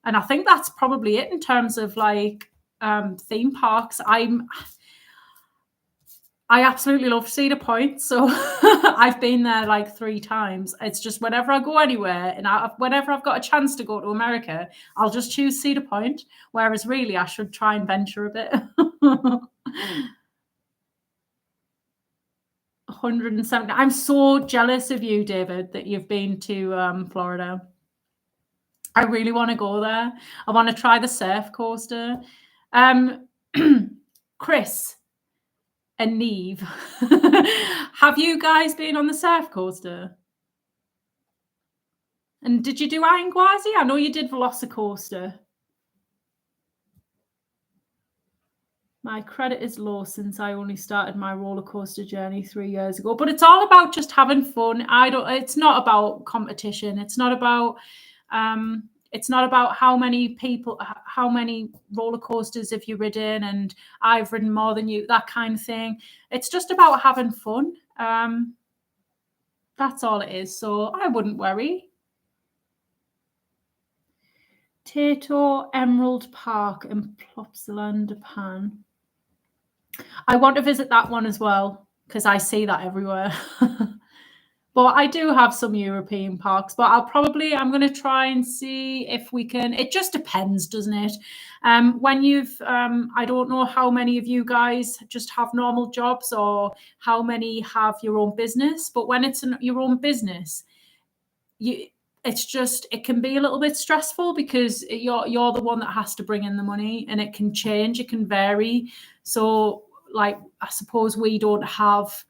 and I think that's probably it in terms of like theme parks. I absolutely love Cedar Point, so I've been there like 3 times. It's just whenever I go anywhere and whenever I've got a chance to go to America, I'll just choose Cedar Point, whereas really I should try and venture a bit. 170. I'm so jealous of you, David, that you've been to Florida. I really want to go there. I want to try the surf coaster. Chris and Neve, have you guys been on the surf coaster? And did you do Iron Gwazi? I know you did Velocicoaster. My credit is low since I only started my roller coaster journey 3 years ago. But it's all about just having fun. It's not about competition. It's not about how many roller coasters have you ridden and I've ridden more than you, that kind of thing. It's just about having fun. That's all it is. So I wouldn't worry. Tato Emerald Park in Plopsaland, Japan. I want to visit that one as well because I see that everywhere. But I do have some European parks, but I'm going to try and see if we can. It just depends, doesn't it? I don't know how many of you guys just have normal jobs or how many have your own business, but when it's your own business, it can be a little bit stressful because you're the one that has to bring in the money, and it can change, it can vary. So like, I suppose we don't have,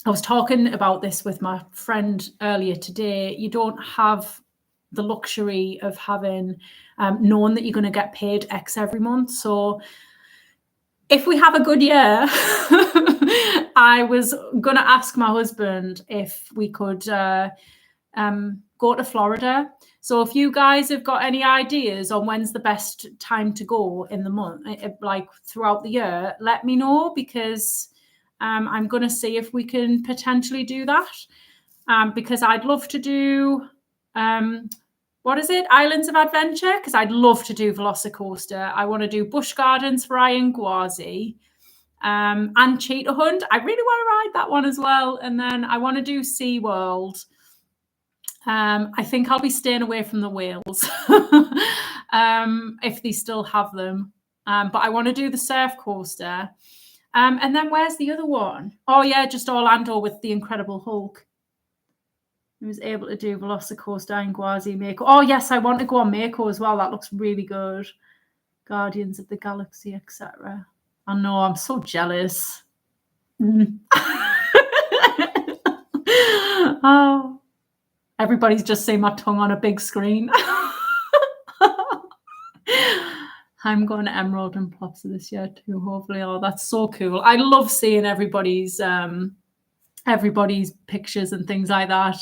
I was talking about this with my friend earlier today. You don't have the luxury of having known that you're going to get paid X every month. So if we have a good year, I was going to ask my husband if we could go to Florida. So if you guys have got any ideas on when's the best time to go in the month, like throughout the year, let me know, because I'm going to see if we can potentially do that, because I'd love to do, what is it? Islands of Adventure, because I'd love to do Velocicoaster. I want to do Busch Gardens for Iron Gwazi, and Cheetah Hunt. I really want to ride that one as well. And then I want to do SeaWorld. I think I'll be staying away from the whales if they still have them. But I want to do the surf coaster. And then where's the other one? Oh, yeah, just Orlando with the Incredible Hulk. I was able to do Velocicoaster, Iron Gwazi, Mako. Oh, yes, I want to go on Mako as well. That looks really good. Guardians of the Galaxy, etc. I know, I'm so jealous. Oh, everybody's just seeing my tongue on a big screen. I'm going to Emerald and Plopsa this year too, hopefully. Oh, that's so cool. I love seeing everybody's pictures and things like that.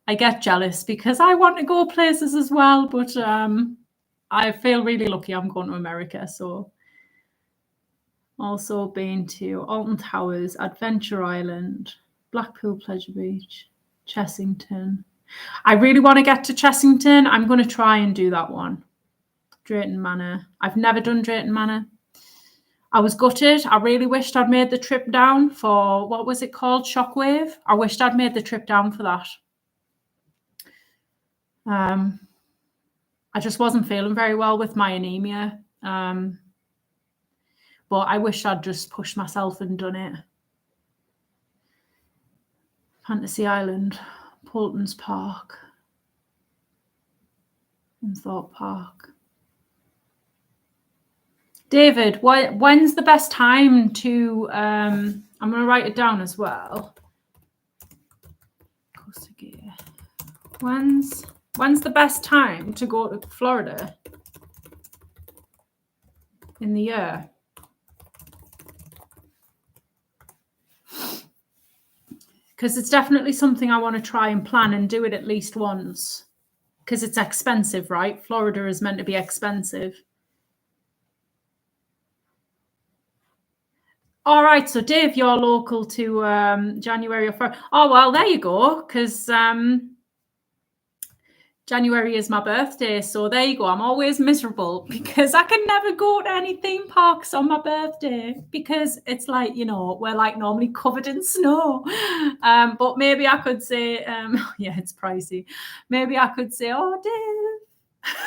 I get jealous because I want to go places as well, but I feel really lucky I'm going to America. So also been to Alton Towers, Adventure Island, Blackpool Pleasure Beach, Chessington. I really want to get to Chessington. I'm going to try and do that one. Drayton Manor. I've never done Drayton Manor. I was gutted. I really wished I'd made the trip down for, what was it called? Shockwave. I wished I'd made the trip down for that. I just wasn't feeling very well with my anemia. But I wish I'd just pushed myself and done it. Fantasy Island, Poulton's Park, and Thorpe Park. David, when's the best time to, I'm going to write it down as well. Costa Gear. When's the best time to go to Florida in the year? Because it's definitely something I want to try and plan and do it at least once. Because it's expensive, right? Florida is meant to be expensive. All right, so Dave, you're local to January or February. Oh, well, there you go. Because January is my birthday, so there you go. I'm always miserable because I can never go to any theme parks on my birthday because it's like, we're like normally covered in snow. But maybe I could say, yeah, it's pricey. Maybe I could say, oh,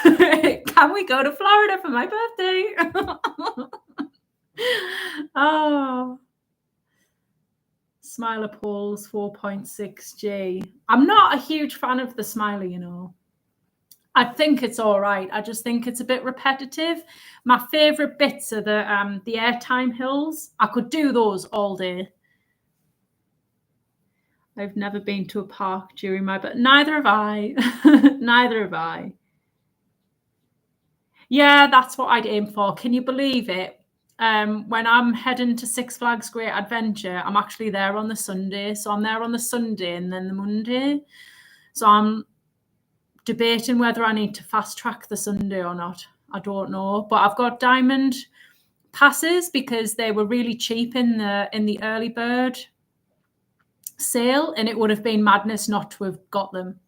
Dave, can we go to Florida for my birthday? Oh. Smiler Pulse 4.6G. I'm not a huge fan of the Smiler, I think it's all right. I just think it's a bit repetitive. My favorite bits are the airtime hills. I could do those all day. I've never been to a park during but neither have I. Neither have I. Yeah, that's what I'd aim for. Can you believe it? When I'm heading to Six Flags Great Adventure, I'm actually there on the Sunday. So I'm there on the Sunday and then the Monday. So I'm debating whether I need to fast track the Sunday or not. I don't know. But I've got diamond passes because they were really cheap in the early bird sale, and it would have been madness not to have got them.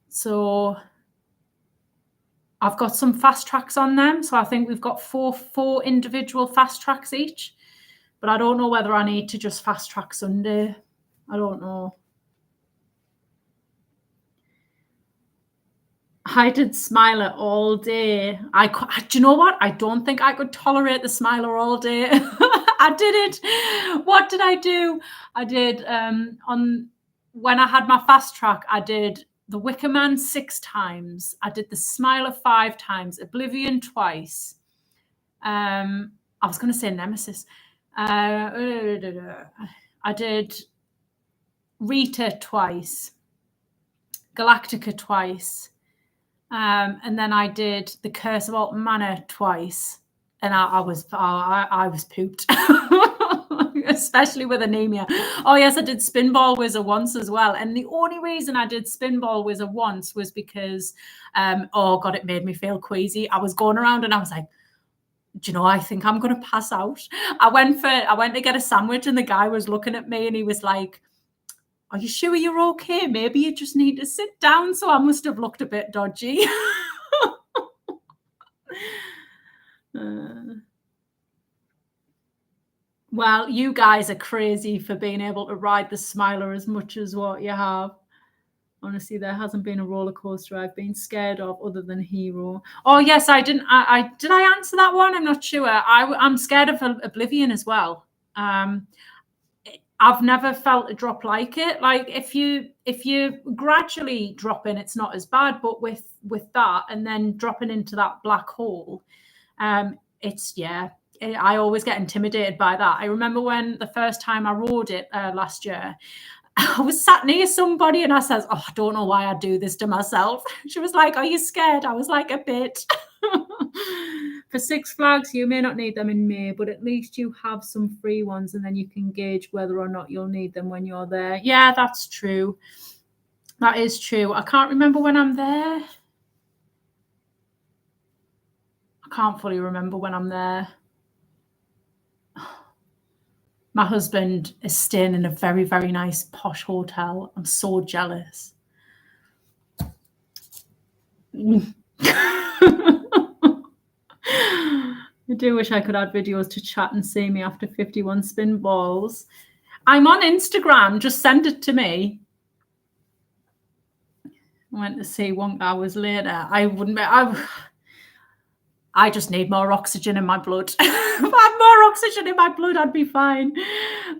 So I've got some fast tracks on them. So I think we've got four individual fast tracks each. But I don't know whether I need to just fast track Sunday. I don't know. I did Smiler all day. Do you know what? I don't think I could tolerate the Smiler all day. I did it. What did I do? I did when I had my fast track, I did the Wicker Man 6 times. I did the Smiler 5 times, Oblivion twice. I was going to say Nemesis. I did Rita twice, Galactica twice. And then I did the Curse of Alton Manor twice, and I was pooped, especially with anemia. Oh yes, I did Spinball Wizard once as well, and the only reason I did Spinball Wizard once was because, oh god, it made me feel queasy. I was going around and I was like, do you know, I think I'm going to pass out. I went to get a sandwich, and the guy was looking at me, and he was like, are you sure you're okay? Maybe you just need to sit down. So I must have looked a bit dodgy. Well, you guys are crazy for being able to ride the Smiler as much as what you have. Honestly, there hasn't been a roller coaster I've been scared of other than Hero. Oh, yes, I didn't. Did I answer that one? I'm not sure. I'm scared of Oblivion as well. I've never felt a drop like it. Like if you gradually drop in, it's not as bad. But with that and then dropping into that black hole, I always get intimidated by that. I remember when the first time I rode it last year, I was sat near somebody and I said, oh, I don't know why I do this to myself. She was like, are you scared? I was like, a bit. For Six Flags, you may not need them in May, but at least you have some free ones, and then you can gauge whether or not you'll need them when you're there. Yeah, that's true. That is true. I can't remember when I'm there. I can't fully remember when I'm there. My husband is staying in a very, very nice posh hotel. I'm so jealous. I do wish I could add videos to chat and see me after 51 spin balls. I'm on Instagram. Just send it to me. I went to see 1 hours later. I just need more oxygen in my blood. If I had more oxygen in my blood, I'd be fine.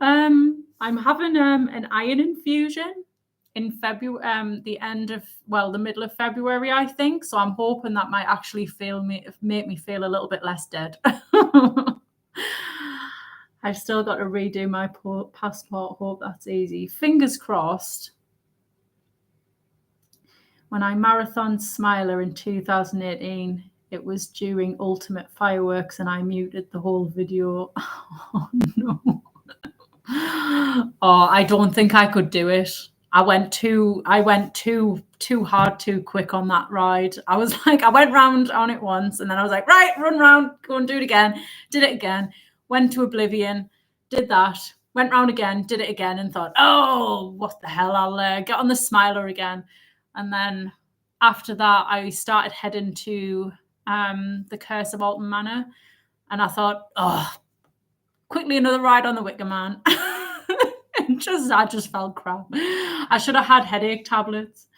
I'm having an iron infusion in February, the middle of February, I think. So I'm hoping that might actually make me feel a little bit less dead. I've still got to redo my passport. Hope that's easy. Fingers crossed. When I marathoned Smiler in 2018, it was during Ultimate Fireworks and I muted the whole video. Oh, no. Oh, I don't think I could do it. I went too hard, too quick on that ride. I was like, I went round on it once and then I was like, right, run round, go and do it again. Did it again, went to Oblivion, did that, went round again, did it again and thought, oh, what the hell, I'll get on the Smiler again. And then after that, I started heading to the Curse of Alton Manor. And I thought, oh, quickly another ride on the Wicker Man. I just felt crap. I should have had headache tablets.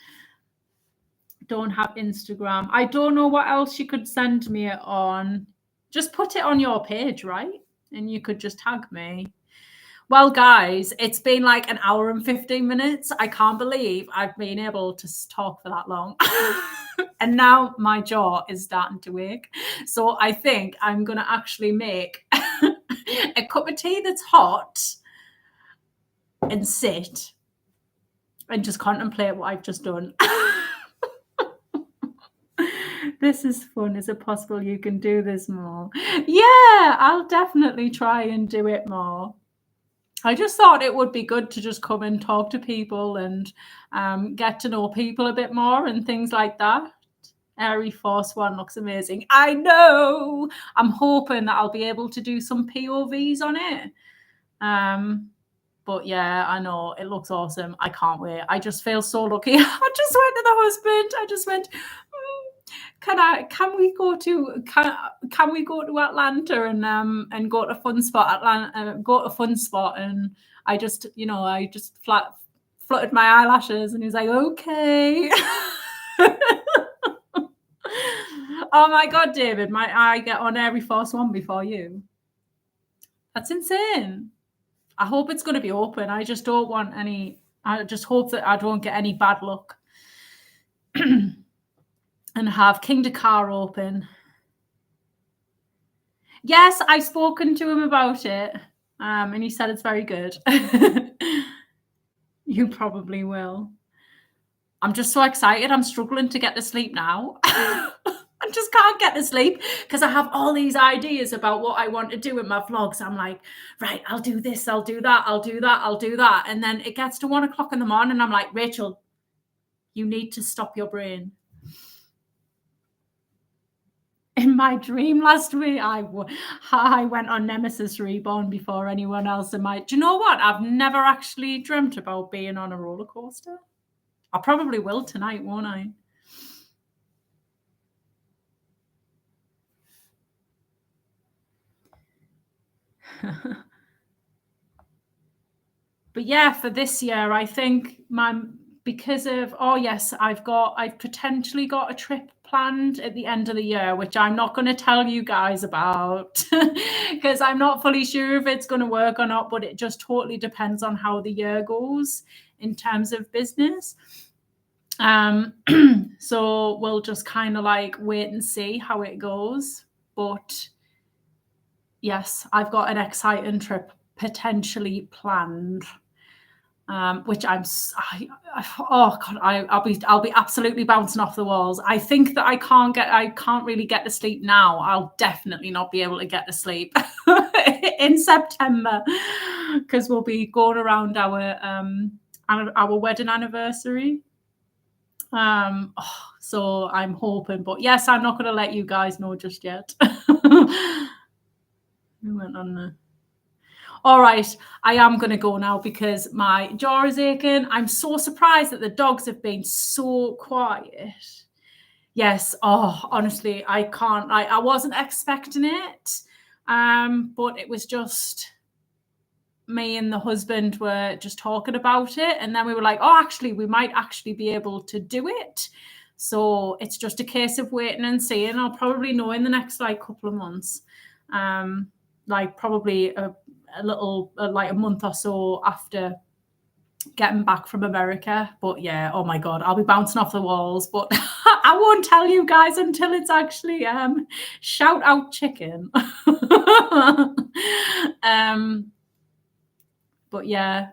Don't have Instagram. I don't know what else you could send me it on. Just put it on your page, right? And you could just tag me. Well, guys, it's been like an hour and 15 minutes. I can't believe I've been able to talk for that long. And now my jaw is starting to ache. So I think I'm going to actually make a cup of tea that's hot and sit and just contemplate what I've just done. This is fun. Is it possible you can do this more? Yeah, I'll definitely try and do it more. I just thought it would be good to just come and talk to people and get to know people a bit more and things like that. Airy Force One looks amazing. I know. I'm hoping that I'll be able to do some POVs on it. But yeah, I know it looks awesome. I can't wait. I just feel so lucky. I just went to the husband. I just went, can we go to Atlanta and go to Fun Spot and I just fluttered my eyelashes and he's like, okay. Oh my God, David, might I get on Airy Force One before you? That's insane. I hope it's going to be open. I just don't want any, I just hope that I don't get any bad luck. And have King Dakar open. Yes, I've spoken to him about it. And he said it's very good. You probably will. I'm just so excited. I'm struggling to get to sleep now. I just can't get to sleep because I have all these ideas about what I want to do in my vlogs. I'm like, right, I'll do this, I'll do that, I'll do that, I'll do that. And then it gets to 1 o'clock in the morning and I'm like, Rachel, you need to stop your brain. In my dream last week, I went on Nemesis Reborn before anyone else in my... Do you know what? I've never actually dreamt about being on a roller coaster. I probably will tonight, won't I? But yeah, for this year, I think I've potentially got a trip planned at the end of the year, which I'm not going to tell you guys about because I'm not fully sure if it's going to work or not, but it just totally depends on how the year goes in terms of business. So we'll just kind of like wait and see how it goes. But yes, I've got an exciting trip potentially planned. Which I'll be absolutely bouncing off the walls. I think that I can't really get to sleep now. I'll definitely not be able to get to sleep in September because we'll be going around our wedding anniversary. So I'm hoping, but yes, I'm not going to let you guys know just yet. We went on there. All right, I am going to go now because my jaw is aching. I'm so surprised that the dogs have been so quiet. Yes, honestly, I can't. I wasn't expecting it, but it was just me and the husband were just talking about it, and then we were like, oh, actually, we might actually be able to do it. So it's just a case of waiting and seeing. I'll probably know in the next couple of months, probably a month or so after getting back from America. But yeah, oh my God, I'll be bouncing off the walls, but I won't tell you guys until it's actually shout out chicken. But yeah,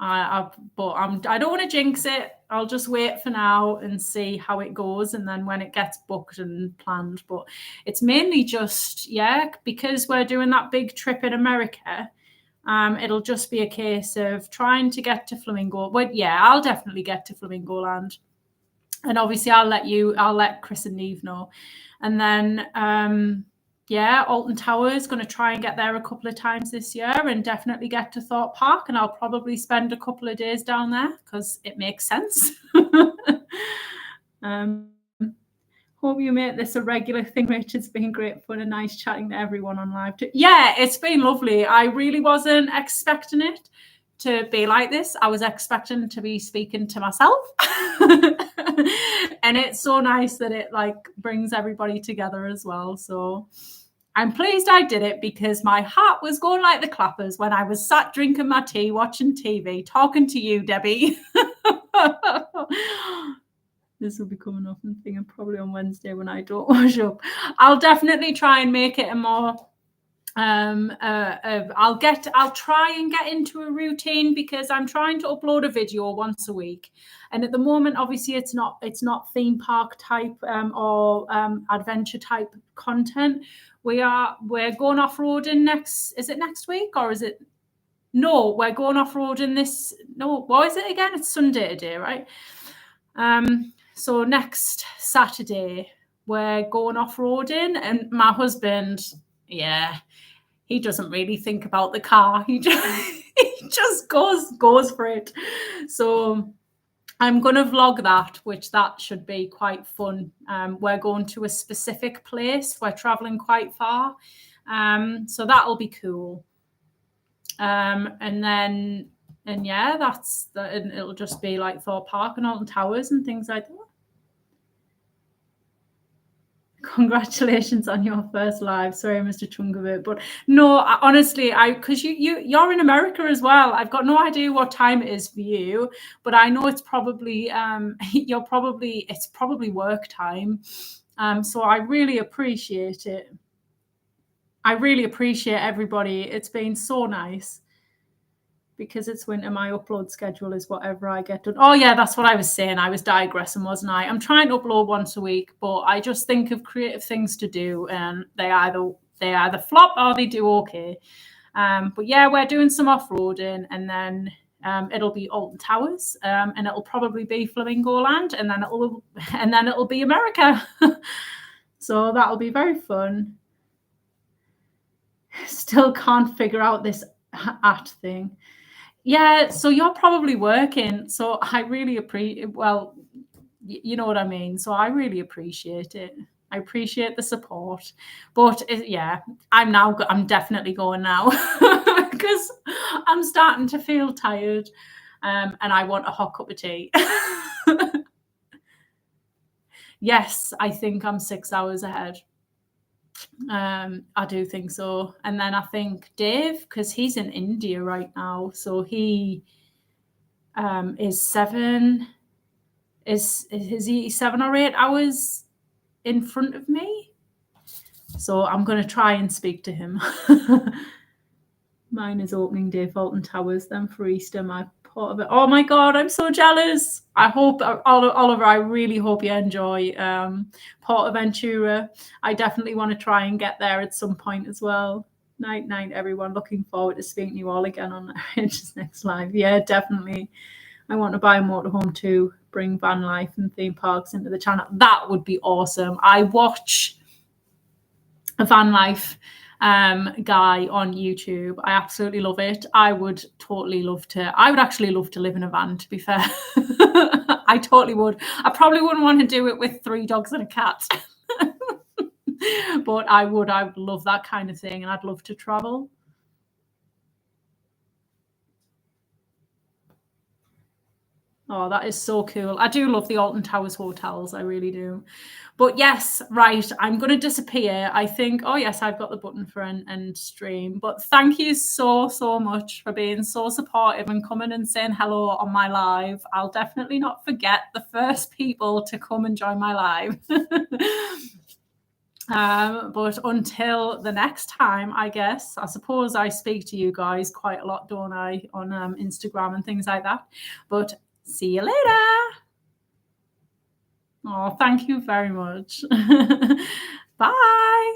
I don't want to jinx it. I'll just wait for now and see how it goes, and then when it gets booked and planned. But it's mainly just because we're doing that big trip in America. It'll just be a case of trying to get to Flamingo. But yeah, I'll definitely get to Flamingo Land, and obviously I'll let Chris and Neve know, and then Alton Towers is going to try and get there a couple of times this year and definitely get to Thorpe Park, and I'll probably spend a couple of days down there because it makes sense. Hope you make this a regular thing, Rich. It's been great fun and nice chatting to everyone on live too. Yeah, it's been lovely. I really wasn't expecting it to be like this. I was expecting to be speaking to myself. And it's so nice that it like brings everybody together as well. So I'm pleased I did it because my heart was going like the clappers when I was sat drinking my tea, watching TV, talking to you, Debbie. This will be coming up and thinking probably on Wednesday when I don't wash up. I'll definitely try and make it a more I'll try and get into a routine because I'm trying to upload a video once a week, and at the moment obviously it's not theme park type or adventure type content. We're going off-roading next week, or is it no, we're going off-roading this what is it again? It's Sunday today, right? So next Saturday we're going off-roading, and my husband, he doesn't really think about the car. He just goes for it. So I'm going to vlog that, which that should be quite fun. We're going to a specific place. We're traveling quite far. So that'll be cool. And it'll just be like Thorpe Park and Alton Towers and things like that. Congratulations on your first live. Sorry, Mr. Chungavit, but no, honestly, because you're in America as well. I've got no idea what time it is for you, but I know it's probably it's probably work time. So I really appreciate it. I really appreciate everybody. It's been so nice. Because it's winter, my upload schedule is whatever I get done. Oh yeah, that's what I was saying. I was digressing, wasn't I? I'm trying to upload once a week, but I just think of creative things to do, and they either flop or they do okay. But yeah, we're doing some off-roading, and then it'll be Alton Towers, and it'll probably be Flamingo Land, and then it'll be America. So that'll be very fun. Still can't figure out this at thing. Yeah, so you're probably working. So I really appreciate, well, you know what I mean. So I really appreciate it. I appreciate the support. But I'm definitely going now because I'm starting to feel tired and I want a hot cup of tea. Yes, I think I'm 6 hours ahead. I do think so. And then I think Dave, because he's in India right now, so he is 7 or 8 hours in front of me. So I'm going to try and speak to him. Mine is opening day for Alton Towers, then for Easter, my part of it. Oh my God, I'm so jealous. I hope, Oliver, I really hope you enjoy Portaventura. I definitely want to try and get there at some point as well. Night, everyone. Looking forward to speaking to you all again on Rachel's next live. Yeah, definitely. I want to buy a motorhome too, bring van life and theme parks into the channel. That would be awesome. I watch a van life guy on YouTube. I absolutely love it. I would actually love to live in a van, to be fair. I totally would. I probably wouldn't want to do it with 3 dogs and a cat. But I would love that kind of thing, and I'd love to travel. Oh, that is so cool. I do love the Alton Towers hotels. I really do. But yes, right. I'm going to disappear. I think, oh yes, I've got the button for end stream. But thank you so, so much for being so supportive and coming and saying hello on my live. I'll definitely not forget the first people to come and join my live. But until the next time, I guess, I suppose I speak to you guys quite a lot, don't I, on Instagram and things like that. But see you later. Oh, thank you very much. Bye.